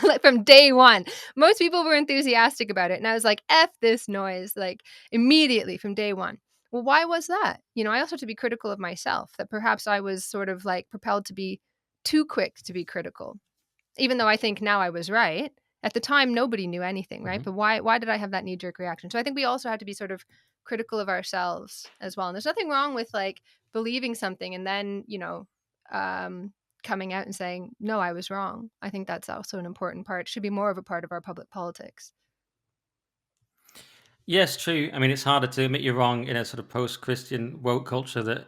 Like from day one, most people were enthusiastic about it, and I was like, "F this noise!" Like immediately from day one. Well, why was that? I also have to be critical of myself, that perhaps I was sort of like propelled to be too quick to be critical, even though I think now I was right. At the time, nobody knew anything, right? Mhm. But why did I have that knee jerk reaction? So I think we also have to be sort of critical of ourselves as well. And there's nothing wrong with like believing something and then, um, coming out and saying, no, I was wrong. I think that's also an important part. It should be more of a part of our public politics. Yes, true. I mean, it's harder to admit you're wrong in a sort of post-Christian woke culture that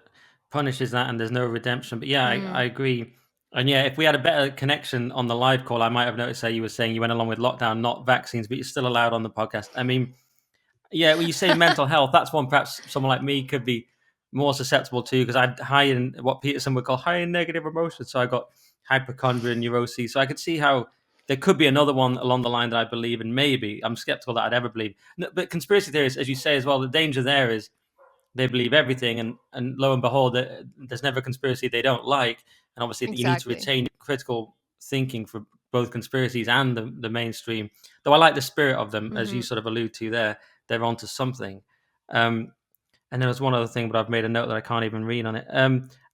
punishes that and there's no redemption. But yeah, I Mm, agree. And yeah, if we had a better connection on the live call, I might have noticed how you were saying you went along with lockdown, not vaccines, but you're still allowed on the podcast. I mean, yeah, when you say mental health, that's one perhaps someone like me could be more susceptible to, because I'm high in what Peterson would call high in negative emotions. So I got hypochondria and neuroses. So I could see how there could be another one along the line that I believe in. Maybe I'm skeptical that I'd ever believe. But conspiracy theories, as you say as well, the danger there is they believe everything, and lo and behold, there's never a conspiracy they don't like. And obviously, you need to exactly. retain critical thinking for both conspiracies and the mainstream. Though I like the spirit of them, as you Hmm. sort of allude to there. They're onto something. Um, and there was one other thing, but I've made a note that I can't even read on it.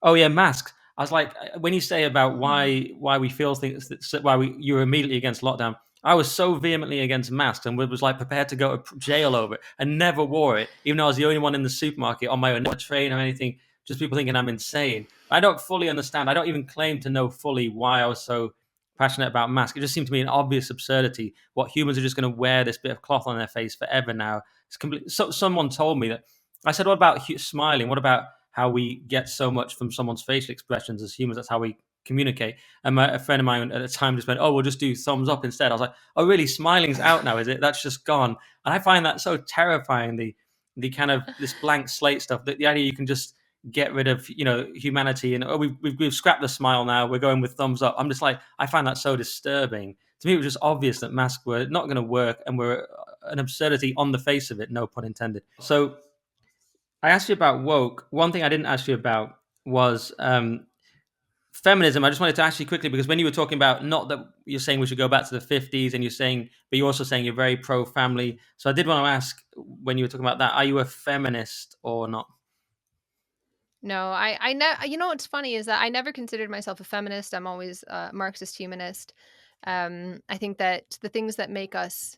Oh yeah, masks. I was like, when you say about Mm. why we feel things, why you were immediately against lockdown. I was so vehemently against masks and was like prepared to go to jail over it, and never wore it, even though I was the only one in the supermarket on my own, not a train or anything. Just people thinking I'm insane. I don't fully understand. I don't even claim to know fully why I was so passionate about masks. It just seemed to me an obvious absurdity. What, humans are just going to wear this bit of cloth on their face forever now? It's complete. So someone told me that. I said, "What about smiling? What about how we get so much from someone's facial expressions as humans? That's how we communicate." And a friend of mine at the time just went, "Oh, we'll just do thumbs up instead." I was like, "Oh, really? Smiling's out now, is it? That's just gone." And I find that so terrifying. The kind of this blank slate stuff. That the idea you can just get rid of, humanity, and oh, we've scrapped the smile now. We're going with thumbs up. I'm just like, I find that so disturbing. To me, it was just obvious that masks were not going to work and were an absurdity on the face of it. No pun intended. So I asked you about woke. One thing I didn't ask you about was feminism. I just wanted to ask you quickly, because when you were talking about, not that you're saying we should go back to the 50s, and you're saying, but you're also saying you're very pro family. So I did want to ask, when you were talking about that, are you a feminist or not? No, I know. What's funny is that I never considered myself a feminist. I'm always a Marxist humanist. I think that the things that make us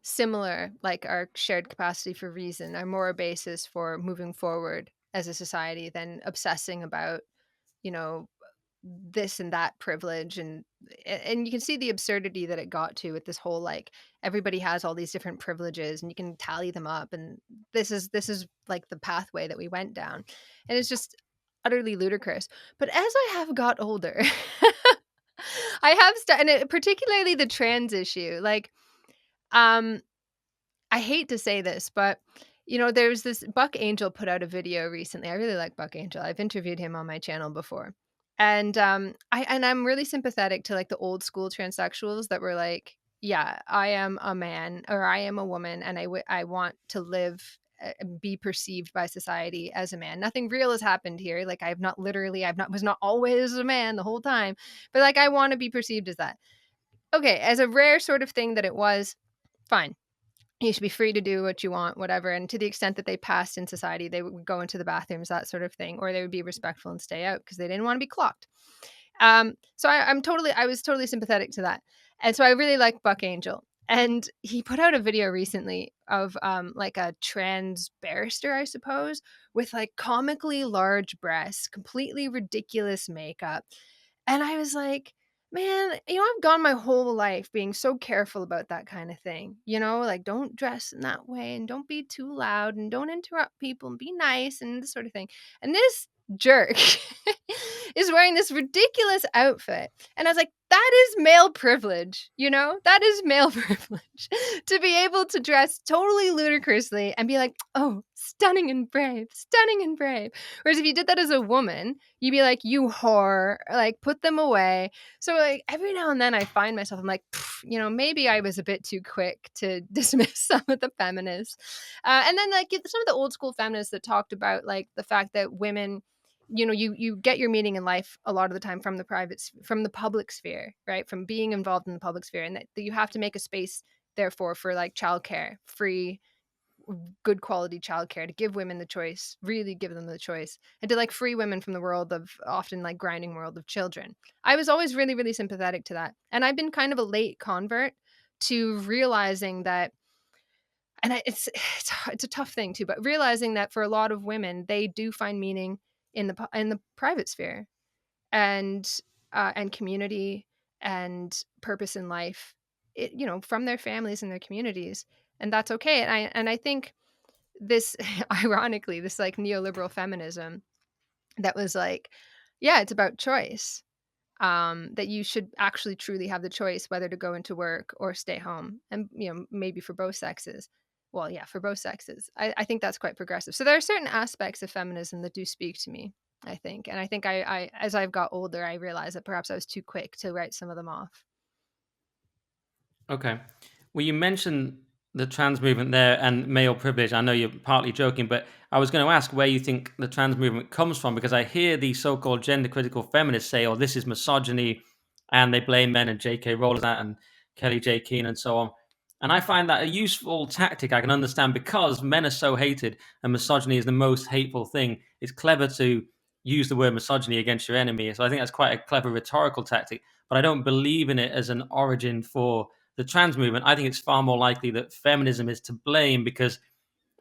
similar, like our shared capacity for reason, are more a basis for moving forward as a society than obsessing about, you know, this and that privilege. And you can see the absurdity that it got to with this whole, like, everybody has all these different privileges and you can tally them up, and this is like the pathway that we went down, and it's just utterly ludicrous. But as I have got older, I have and particularly the trans issue, like, um I hate to say this, but there's this Buck Angel put out a video recently. I really like Buck Angel. I've interviewed him on my channel before. And I'm really sympathetic to like the old school transsexuals that were like, yeah, I am a man or I am a woman, and I want to live be perceived by society as a man. Nothing real has happened here. Like I've not was not always a man the whole time, but like I want to be perceived as that. Okay, as a rare sort of thing that it was, fine. You should be free to do what you want, whatever. And to the extent that they passed in society, they would go into the bathrooms, that sort of thing, or they would be respectful and stay out because they didn't want to be clocked. So I was totally sympathetic to that. And so I really like Buck Angel. And he put out a video recently of like a trans barrister, I suppose, with like comically large breasts, completely ridiculous makeup. And I was like, man, I've gone my whole life being so careful about that kind of thing. Like don't dress in that way and don't be too loud and don't interrupt people and be nice and this sort of thing. And this jerk is wearing this ridiculous outfit. And I was like, that is male privilege, That is male privilege to be able to dress totally ludicrously and be like, oh, stunning and brave, stunning and brave. Whereas if you did that as a woman, you'd be like, you whore, like put them away. So like every now and then I find myself, I'm like, maybe I was a bit too quick to dismiss some of the feminists. And then like some of the old school feminists that talked about like the fact that women, you get your meaning in life a lot of the time from from the public sphere, right? From being involved in the public sphere, and that you have to make a space therefore for like childcare, free, good quality childcare, to give women the choice, really give them the choice, and to like free women from the world of often like grinding world of children. I was always really, really sympathetic to that. And I've been kind of a late convert to realizing that, and it's a tough thing too, but realizing that for a lot of women, they do find meaning in the private sphere, and community and purpose in life, from their families and their communities, and that's okay. And I think this, ironically, this like neoliberal feminism that was like, yeah, it's about choice, that you should actually truly have the choice whether to go into work or stay home, and maybe for both sexes. Well, yeah, for both sexes. I think that's quite progressive. So there are certain aspects of feminism that do speak to me, I think. And I think I as I've got older, I realized that perhaps I was too quick to write some of them off. Okay. Well, you mentioned the trans movement there and male privilege. I know you're partly joking, but I was going to ask where you think the trans movement comes from, because I hear the so-called gender critical feminists say, "Oh, this is misogyny," and they blame men and J.K. Rowling that and Kelly J. Keane and so on. And I find that a useful tactic I can understand, because men are so hated and misogyny is the most hateful thing. It's clever to use the word misogyny against your enemy. So I think that's quite a clever rhetorical tactic, but I don't believe in it as an origin for the trans movement. I think it's far more likely that feminism is to blame, because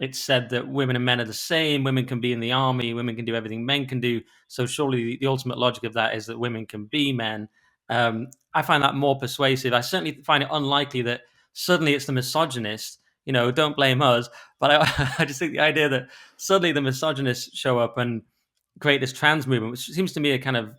it's said that women and men are the same. Women can be in the army. Women can do everything men can do. So surely the ultimate logic of that is that women can be men. I find that more persuasive. I certainly find it unlikely that suddenly it's the misogynist. Don't blame us. But I just think the idea that suddenly the misogynists show up and create this trans movement, which seems to me a kind of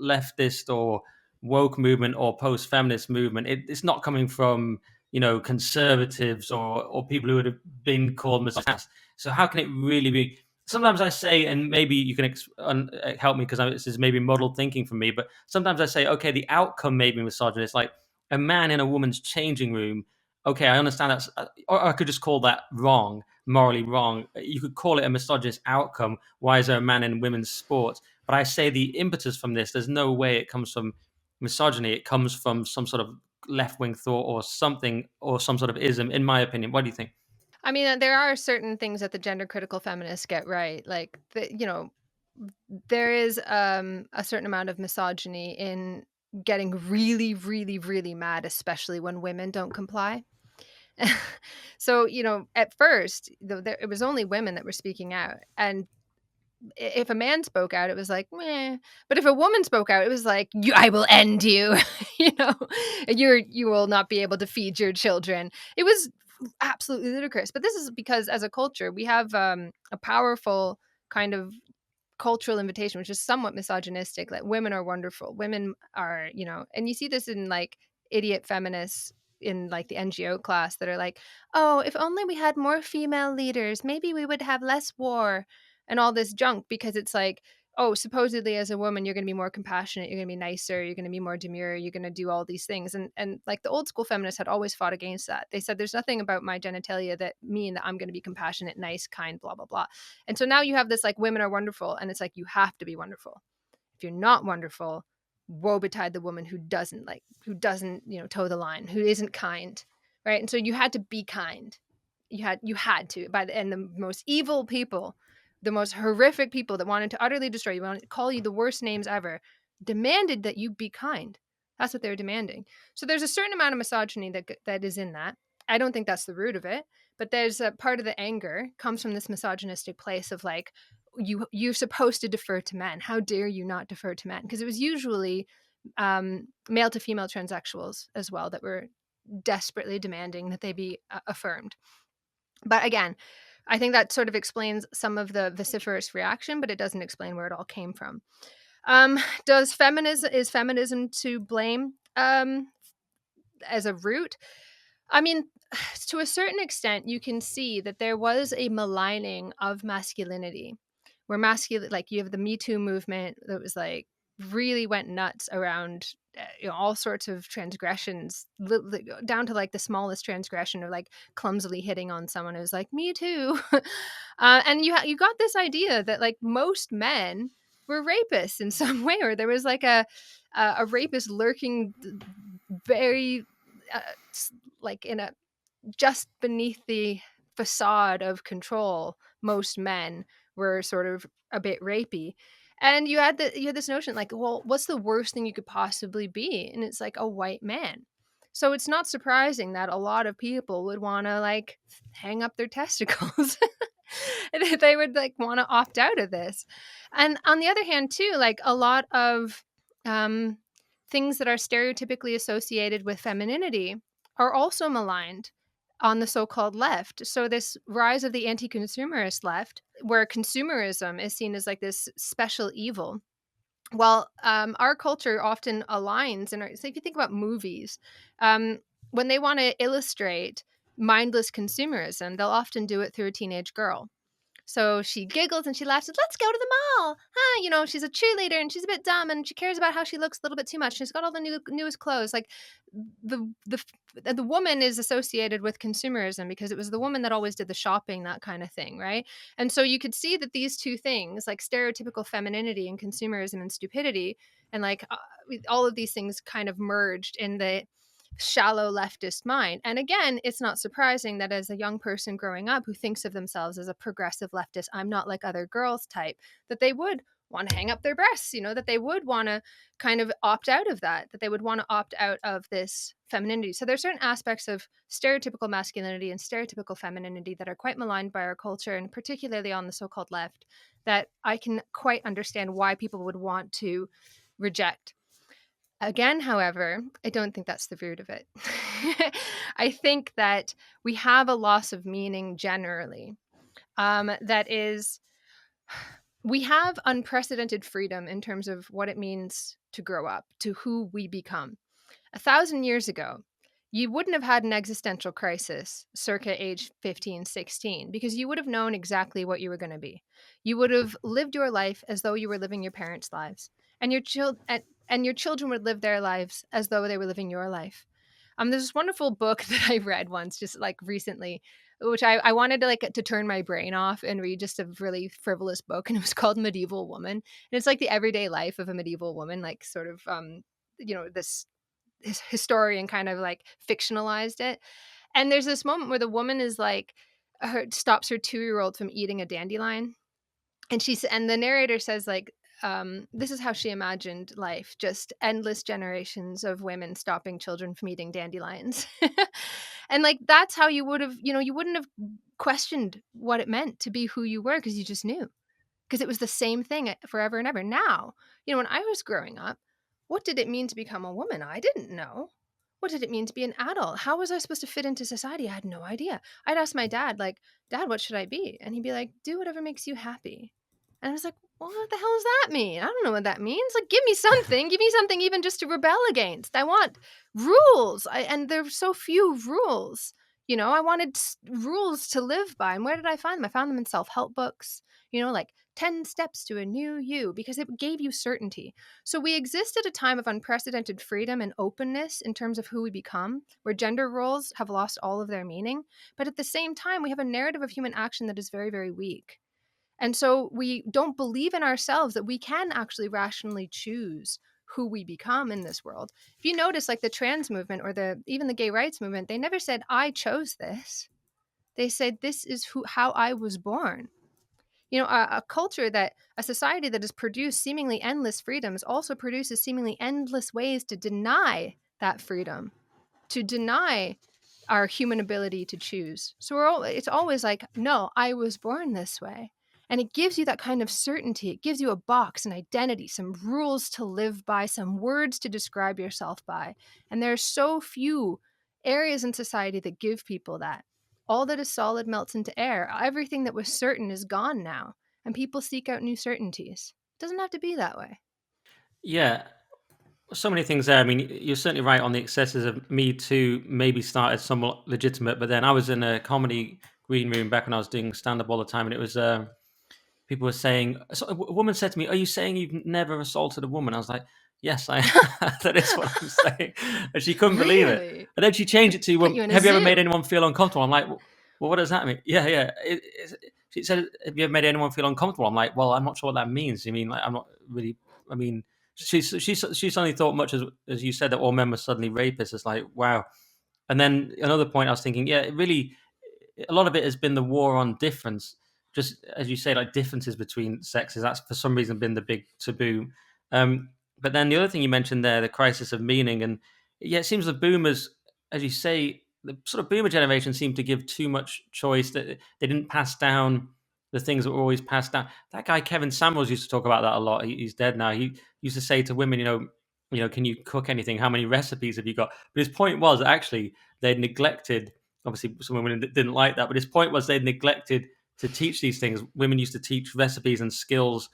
leftist or woke movement or post-feminist movement. It's not coming from conservatives or people who would have been called misogynists. So how can it really be? Sometimes I say, and maybe you can help me, because this is maybe muddled thinking from me, but sometimes I say, okay, the outcome may be misogynist, like a man in a woman's changing room. Okay, I understand that's, or I could just call that wrong, morally wrong. You could call it a misogynist outcome. Why is there a man in women's sports? But I say the impetus from this, there's no way it comes from misogyny. It comes from some sort of left wing thought or something, or some sort of ism, in my opinion. What do you think? I mean, there are certain things that the gender critical feminists get right. Like there is a certain amount of misogyny in getting really, really, really mad, especially when women don't comply. So, at first, it was only women that were speaking out. And if a man spoke out, it was like, meh. But if a woman spoke out, it was like, I will end you. you know, you will not be able to feed your children. It was absolutely ludicrous. But this is because as a culture, we have a powerful kind of cultural invitation, which is somewhat misogynistic. Like women are wonderful. Women are, and you see this in like idiot feminists in like the NGO class that are like, oh, if only we had more female leaders, maybe we would have less war and all this junk, because it's like, oh, supposedly as a woman, you're going to be more compassionate, you're going to be nicer, you're going to be more demure, you're going to do all these things. And like the old school feminists had always fought against that. They said there's nothing about my genitalia that mean that I'm going to be compassionate, nice, kind, blah blah blah. And so now you have this like women are wonderful, and it's like you have to be wonderful. If you're not wonderful, woe betide the woman who doesn't, toe the line, who isn't kind, right? And so you had to be kind. You had to. And the most evil people, the most horrific people that wanted to utterly destroy you, wanted to call you the worst names ever, demanded that you be kind. That's what they were demanding. So there's a certain amount of misogyny that is in that. I don't think that's the root of it, but there's a part of the anger comes from this misogynistic place of like, you're supposed to defer to men. How dare you not defer to men? Because it was usually male to female transsexuals as well that were desperately demanding that they be affirmed. But again, I think that sort of explains some of the vociferous reaction, but it doesn't explain where it all came from. Does feminism is feminism to blame as a root? I mean, to a certain extent, you can see that there was a maligning of masculinity, where masculine, like you have the Me Too movement that was like really went nuts around all sorts of transgressions, down to like the smallest transgression of like clumsily hitting on someone. It was like Me Too, and you got this idea that like most men were rapists in some way, or there was like a rapist lurking very uh, like in a just beneath the facade of control. Most men were sort of a bit rapey, and you had this notion like, well, what's the worst thing you could possibly be? And it's like a white man. So it's not surprising that a lot of people would want to like hang up their testicles. They would like want to opt out of this. And on the other hand too, like a lot of um things that are stereotypically associated with femininity are also maligned on the so-called left. So this rise of the anti-consumerist left, where consumerism is seen as like this special evil. Well, our culture often aligns, so if you think about movies, um, when they want to illustrate mindless consumerism, they'll often do it through a teenage girl. So she giggles and she laughs, says, "Let's go to the mall." Huh, she's a cheerleader and she's a bit dumb and she cares about how she looks a little bit too much. She's got all the newest clothes. Like the woman is associated with consumerism because it was the woman that always did the shopping, that kind of thing, right? And so you could see that these two things, like stereotypical femininity and consumerism and stupidity, and like all of these things kind of merged in the shallow leftist mind. And again, it's not surprising that as a young person growing up who thinks of themselves as a progressive leftist, I'm not like other girls type, that they would want to hang up their breasts, that they would want to kind of opt out of that they would want to opt out of this femininity. So there's certain aspects of stereotypical masculinity and stereotypical femininity that are quite maligned by our culture, and particularly on the so-called left, that I can quite understand why people would want to reject. Again, however, I don't think that's the root of it. I think that we have a loss of meaning generally. That is, we have unprecedented freedom in terms of what it means to grow up, to who we become. 1,000 years ago, you wouldn't have had an existential crisis circa age 15, 16, because you would have known exactly what you were going to be. You would have lived your life as though you were living your parents' lives, and your children would live their lives as though they were living your life. There's this wonderful book that I read once, just like recently, which I wanted to like to turn my brain off and read just a really frivolous book, and it was called Medieval Woman. And it's like the everyday life of a medieval woman, like sort of this historian kind of like fictionalized it. And there's this moment where the woman is like, stops her 2-year-old from eating a dandelion, and the narrator says like, this is how she imagined life, just endless generations of women stopping children from eating dandelions. And like that's how you would have, you wouldn't have questioned what it meant to be who you were, because you just knew, because it was the same thing forever and ever. Now, when I was growing up, what did it mean to become a woman? I didn't know. What did it mean to be an adult? How was I supposed to fit into society? I had no idea. I'd ask my dad, like, "Dad, what should I be?" And he'd be like, "Do whatever makes you happy." And I was like, well, what the hell does that mean? I don't know what that means. Like, give me something. Give me something even just to rebel against. I want rules. And there's so few rules. I wanted rules to live by. And where did I find them? I found them in self-help books, like 10 steps to a new you, because it gave you certainty. So we exist at a time of unprecedented freedom and openness in terms of who we become, where gender roles have lost all of their meaning. But at the same time, we have a narrative of human action that is very, very weak. And so we don't believe in ourselves that we can actually rationally choose who we become in this world. If you notice, like the trans movement or the even the gay rights movement, they never said I chose this. They said this is how I was born. A culture that a society that has produced seemingly endless freedoms also produces seemingly endless ways to deny that freedom, to deny our human ability to choose. So it's always like, no, I was born this way. And it gives you that kind of certainty. It gives you a box, an identity, some rules to live by, some words to describe yourself by. And there are so few areas in society that give people that. All that is solid melts into air. Everything that was certain is gone now. And people seek out new certainties. It doesn't have to be that way. Yeah, so many things there. I mean, you're certainly right on the excesses of Me Too. Maybe started somewhat legitimate, but then I was in a comedy green room back when I was doing stand up all the time, and it was people were saying. So a woman said to me, "Are you saying you've never assaulted a woman?" I was like, "Yes, I." That is what I'm saying, and she couldn't believe it. Really? And then she changed it to, Put well, you in a "Have you ever made zoo. anyone feel uncomfortable?" I'm like, "Well, what does that mean?" Yeah, yeah. She said, "Have you ever made anyone feel uncomfortable?" I'm like, "Well, I'm not sure what that means." You mean like I'm not really. I mean, she suddenly thought much as you said that all men were suddenly rapists. It's like, wow. And then another point I was thinking, yeah, it really a lot of it has been the war on difference. Just as you say, like differences between sexes. That's for some reason been the big taboo. But then the other thing you mentioned there, the crisis of meaning, and yeah, it seems the boomers, as you say, the sort of boomer generation seemed to give too much choice. That they didn't pass down the things that were always passed down. That guy Kevin Samuels used to talk about that a lot. He's dead now. He used to say to women, can you cook anything? How many recipes have you got? But his point was actually they neglected. Obviously, some women didn't like that, but his point was they neglected to teach these things. Women used to teach recipes and skills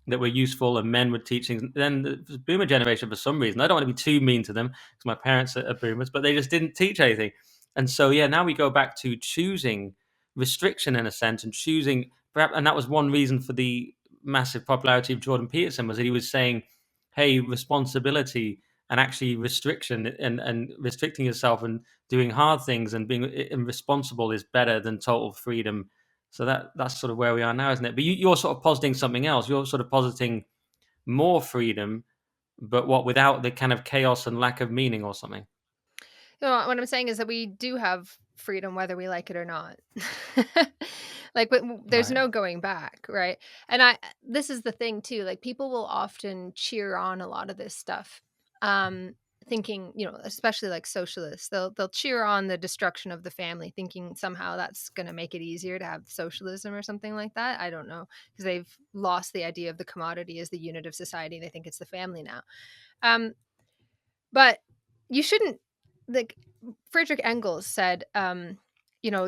that were useful, and men would teach things. Then the boomer generation, for some reason, I don't want to be too mean to them because my parents are boomers, but they just didn't teach anything. And so, yeah, now we go back to choosing restriction in a sense and choosing, perhaps, and that was one reason for the massive popularity of Jordan Peterson was that he was saying, hey, responsibility and actually restriction and restricting yourself and doing hard things and being irresponsible is better than total freedom. So that's sort of where we are now, isn't it? But you're sort of positing something else. You're sort of positing more freedom, but what without the kind of chaos and lack of meaning or something. What I'm saying is that we do have freedom whether we like it or not. Like, there's Right. no going back, right? And this is the thing too, like, people will often cheer on a lot of this stuff, um, thinking, especially like socialists, they'll cheer on the destruction of the family, thinking somehow that's gonna make it easier to have socialism or something like that. I don't know, because they've lost the idea of the commodity as the unit of society. They think it's the family now. Um, but you shouldn't, like, Friedrich Engels said,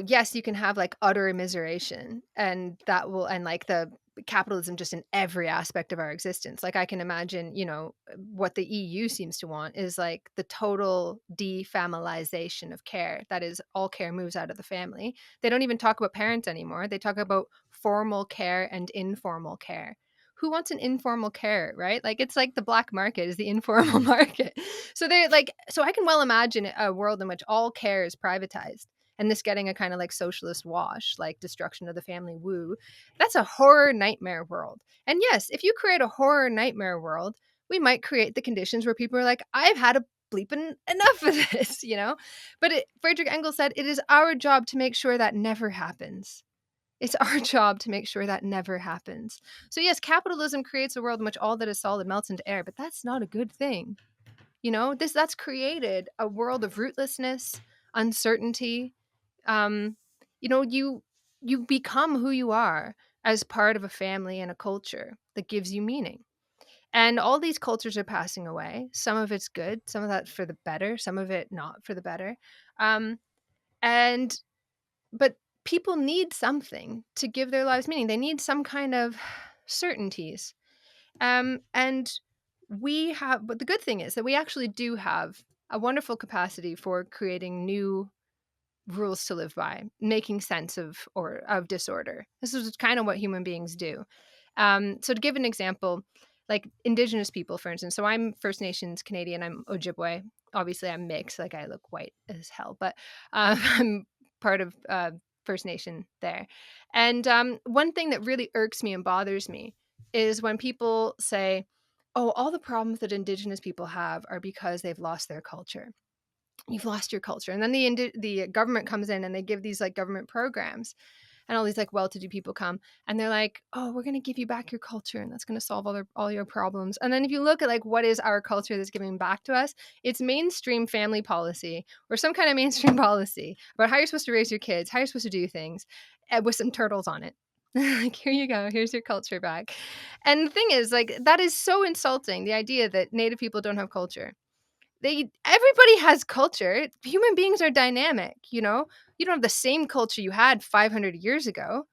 yes, you can have like utter immiseration, and that will, and like the capitalism just in every aspect of our existence. Like, I can imagine, what the EU seems to want is like the total defamilization of care. That is, all care moves out of the family. They don't even talk about parents anymore. They talk about formal care and informal care. Who wants an informal care, right? Like, it's like the black market is the informal market. So they're like, so I can well imagine a world in which all care is privatized, and this getting a kind of like socialist wash, like destruction of the family, woo. That's a horror nightmare world. And yes, if you create a horror nightmare world, we might create the conditions where people are like, I've had a bleeping enough of this. But Friedrich Engels said it is our job to make sure that never happens. It's our job to make sure that never happens. So yes, capitalism creates a world in which all that is solid melts into air, but that's not a good thing. That's created a world of rootlessness, uncertainty. Um, you become who you are as part of a family and a culture that gives you meaning. And all these cultures are passing away. Some of it's good, some of that for the better, some of it not for the better. Um, and but people need something to give their lives meaning. They need some kind of certainties. And but the good thing is that we actually do have a wonderful capacity for creating new rules to live by, making sense of disorder. This is kind of what human beings do. So to give an example, like Indigenous people, for instance. So I'm First Nations Canadian. I'm Ojibwe. Obviously, I'm mixed. Like I look white as hell, but I'm part of First Nation there. And one thing that really irks me and bothers me is when people say, "Oh, all the problems that Indigenous people have are because they've lost their culture. You've lost your culture." And then the government comes in and they give these like government programs, and all these like well-to-do people come and they're like, "Oh, we're going to give you back your culture and that's going to solve all your problems." And then if you look at like what is our culture that's giving back to us, it's mainstream family policy or some kind of mainstream policy about how you're supposed to raise your kids, how you're supposed to do things, with some turtles on it. Like, here you go, here's your culture back. And the thing is, like, that is so insulting, the idea that Native people don't have culture. They Everybody has culture. Human beings are dynamic, you know? You don't have the same culture you had 500 years ago,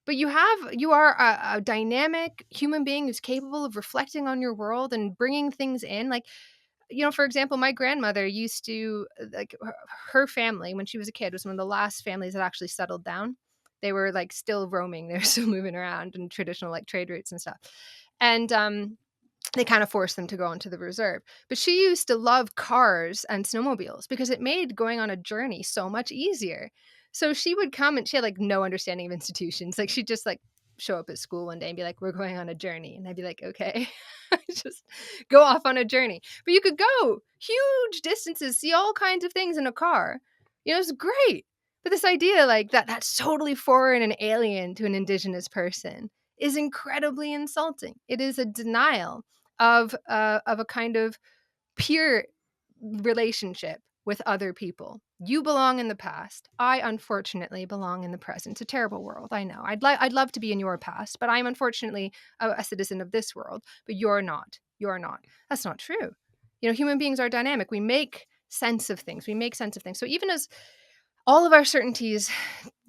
but you are a dynamic human being who's capable of reflecting on your world and bringing things in. Like, you know, for example, my grandmother used to like her family when she was a kid was one of the last families that actually settled down. They were like still roaming, they were still moving around in traditional like trade routes and stuff. And they kind of forced them to go onto the reserve. But she used to love cars and snowmobiles because it made going on a journey so much easier. So she would come and she had like no understanding of institutions. Like she'd just like show up at school one day and be like, "We're going on a journey." And I'd be like, "Okay." Just go off on a journey. But you could go huge distances, see all kinds of things in a car. You know, it's great. But this idea like that's totally foreign and alien to an indigenous person is incredibly insulting. It is a denial of a kind of pure relationship with other people. You belong in the past. I unfortunately belong in the present. It's a terrible world. I know. I'd love to be in your past, but I'm unfortunately a citizen of this world. But you're not. You're not. That's not true. You know, human beings are dynamic. We make sense of things. We make sense of things. So even as all of our certainties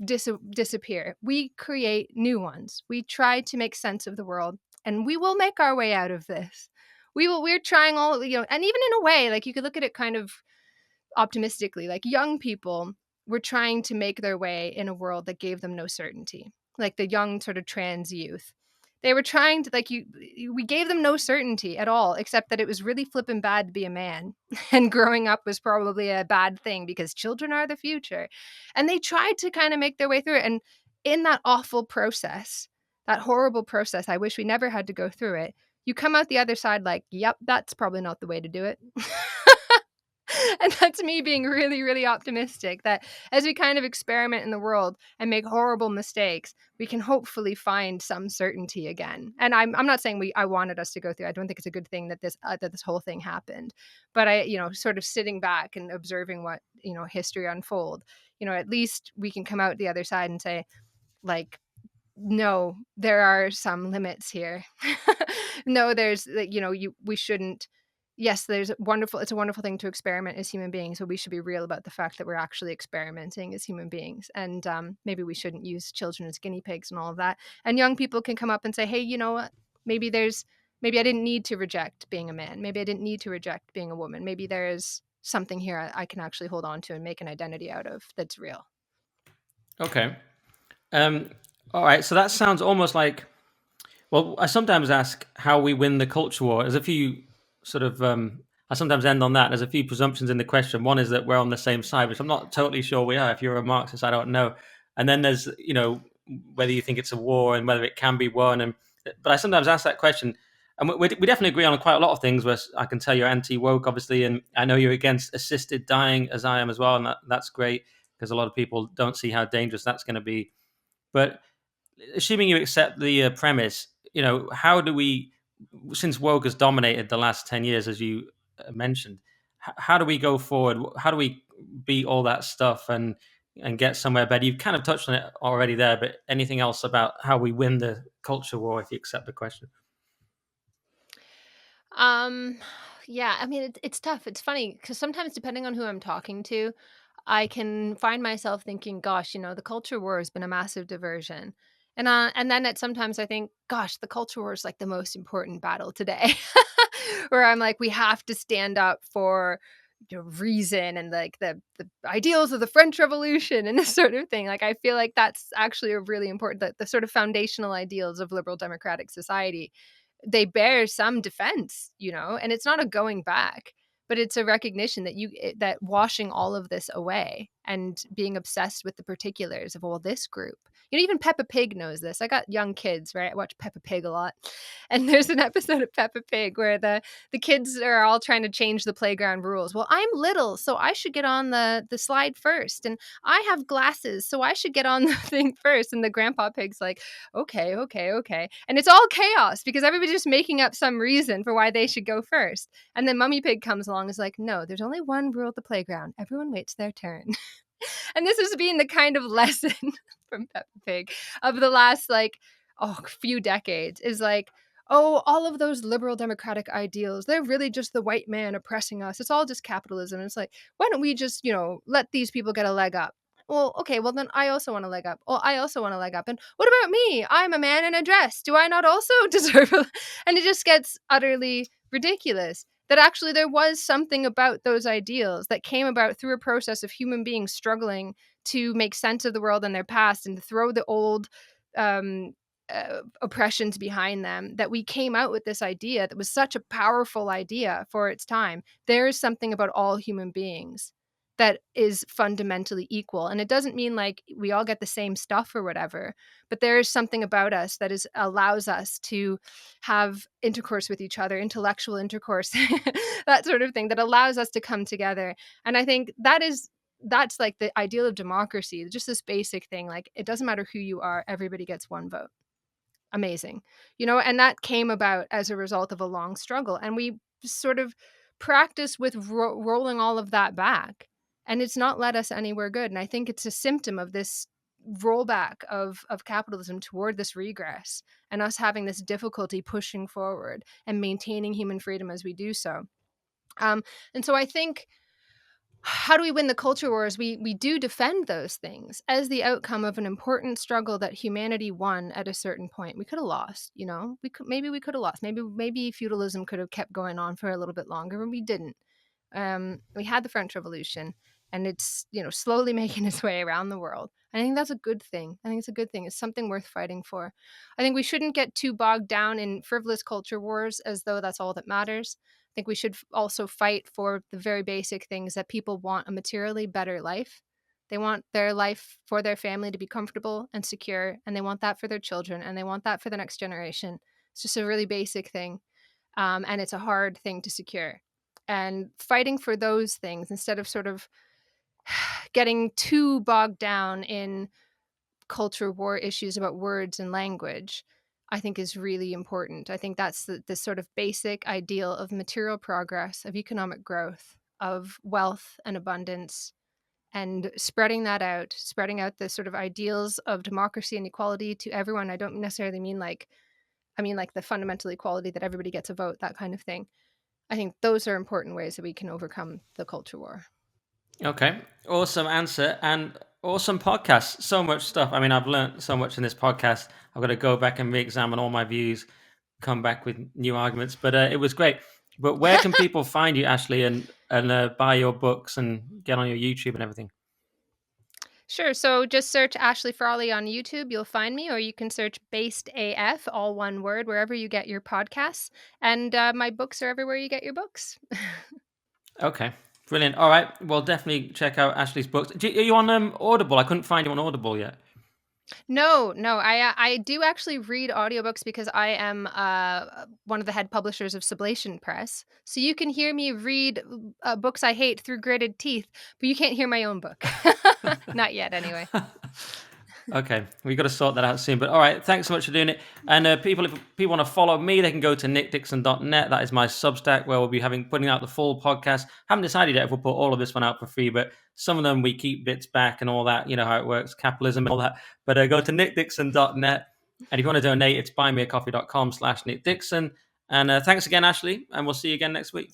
disappear, we create new ones. We try to make sense of the world, and we will make our way out of this. We're trying all, you know, and even in a way, like you could look at it kind of optimistically, like young people were trying to make their way in a world that gave them no certainty, like the young sort of trans youth. They were trying to like we gave them no certainty at all, except that it was really flippin' bad to be a man. And growing up was probably a bad thing because children are the future. And they tried to kind of make their way through it. And in that awful process, that horrible process, I wish we never had to go through it. You come out the other side like, yep, that's probably not the way to do it. And that's me being really, really optimistic that as we kind of experiment in the world and make horrible mistakes, we can hopefully find some certainty again. And I'm not saying I wanted us to go through. I don't think it's a good thing that this whole thing happened. But I, you know, sort of sitting back and observing what, you know, history unfold, you know, at least we can come out the other side and say, like, no, there are some limits here. No, there's like, you know, we shouldn't. Yes, there's wonderful. It's a wonderful thing to experiment as human beings, but we should be real about the fact that we're actually experimenting as human beings, and maybe we shouldn't use children as guinea pigs and all of that. And young people can come up and say, "Hey, you know what? Maybe maybe I didn't need to reject being a man. Maybe I didn't need to reject being a woman. Maybe there's something here I can actually hold on to and make an identity out of that's real." Okay. Um, all right. So that sounds almost like. Well, I sometimes ask how we win the culture war. There's a few sort of. I sometimes end on that. There's a few presumptions in the question. One is that we're on the same side, which I'm not totally sure we are. If you're a Marxist, I don't know. And then there's, you know, whether you think it's a war and whether it can be won. And but I sometimes ask that question, and we definitely agree on quite a lot of things. Where I can tell you're anti-woke, obviously, and I know you're against assisted dying, as I am as well, and that's great because a lot of people don't see how dangerous that's going to be. But assuming you accept the premise, you know, how do we, since woke has dominated the last 10 years, as you mentioned, how do we go forward? How do we beat all that stuff and get somewhere better? You've kind of touched on it already there, but anything else about how we win the culture war, if you accept the question? Um, yeah, I mean, it's tough. It's funny because sometimes, depending on who I'm talking to, I can find myself thinking, "Gosh, you know, the culture war has been a massive diversion," and then at sometimes I think, "Gosh, the culture war is like the most important battle today," where I'm like, "We have to stand up for." reason and like the ideals of the French Revolution and this sort of thing. Like I feel like that's actually a really important the sort of foundational ideals of liberal democratic society. They bear some defense, and it's not a going back, but it's a recognition that that washing all of this away and being obsessed with the particulars of this group. Even Peppa Pig knows this. I got young kids, right? I watch Peppa Pig a lot. And there's an episode of Peppa Pig where the kids are all trying to change the playground rules. Well, I'm little, so I should get on the slide first. And I have glasses, so I should get on the thing first. And the grandpa pig's like, okay, okay, okay. And it's all chaos because everybody's just making up some reason for why they should go first. And then Mummy Pig comes along and is like, no, there's only one rule at the playground. Everyone waits their turn. And this has been the kind of lesson from Peppa Pig of the last few decades is like, oh, all of those liberal democratic ideals, they're really just the white man oppressing us. It's all just capitalism. And it's like, why don't we just, let these people get a leg up? Well, okay, well then I also want a leg up. Well, I also want a leg up. And what about me? I'm a man in a dress. Do I not also deserve a... And it just gets utterly ridiculous that actually there was something about those ideals that came about through a process of human beings struggling to make sense of the world and their past and to throw the old oppressions behind them, that we came out with this idea that was such a powerful idea for its time. There is something about all human beings that is fundamentally equal. And it doesn't mean like we all get the same stuff or whatever, but there is something about us that allows us to have intercourse with each other, intellectual intercourse, that sort of thing, that allows us to come together. And I think that's like the ideal of democracy, just this basic thing. Like, it doesn't matter who you are, everybody gets one vote. Amazing. And that came about as a result of a long struggle. And we sort of practice with rolling all of that back. And it's not led us anywhere good. And I think it's a symptom of this rollback of capitalism toward this regress and us having this difficulty pushing forward and maintaining human freedom as we do so. And so I think, how do we win the culture wars? We do defend those things as the outcome of an important struggle that humanity won at a certain point. We could have lost, we could have lost. Maybe feudalism could have kept going on for a little bit longer, but we didn't. We had the French Revolution, and it's slowly making its way around the world. I think that's a good thing. I think it's a good thing. It's something worth fighting for. I think we shouldn't get too bogged down in frivolous culture wars as though that's all that matters. I think we should also fight for the very basic things that people want: a materially better life. They want their life for their family to be comfortable and secure, and they want that for their children, and they want that for the next generation. It's just a really basic thing, and it's a hard thing to secure. And fighting for those things instead of sort of getting too bogged down in culture war issues about words and language, I think is really important. I think that's the sort of basic ideal of material progress, of economic growth, of wealth and abundance, and spreading out the sort of ideals of democracy and equality to everyone. I don't necessarily mean like the fundamental equality that everybody gets a vote, that kind of thing. I think those are important ways that we can overcome the culture war. Okay, awesome answer and awesome podcast. So much stuff. I mean, I've learned so much in this podcast. I've got to go back and re-examine all my views, come back with new arguments. But it was great. But where can people find you, Ashley, and buy your books and get on your YouTube and everything? Sure. So just search Ashley Frawley on YouTube. You'll find me, or you can search Based AF, all one word, wherever you get your podcasts. And my books are everywhere you get your books. Okay, brilliant. All right, well, definitely check out Ashley's books. Are you on Audible? I couldn't find you on Audible yet. No. I do actually read audiobooks because I am one of the head publishers of Sublation Press. So you can hear me read books I hate through gritted teeth, but you can't hear my own book. Not yet, anyway. Okay, we've got to sort that out soon. But all right, thanks so much for doing it. And if people want to follow me, they can go to nickdixon.net. That is my Substack, where we'll be putting out the full podcast. Haven't decided yet if we'll put all of this one out for free, but some of them we keep bits back and all that. You know how it works, capitalism and all that. But go to nickdixon.net. And if you want to donate, it's buymeacoffee.com/nickdixon. And thanks again, Ashley. And we'll see you again next week.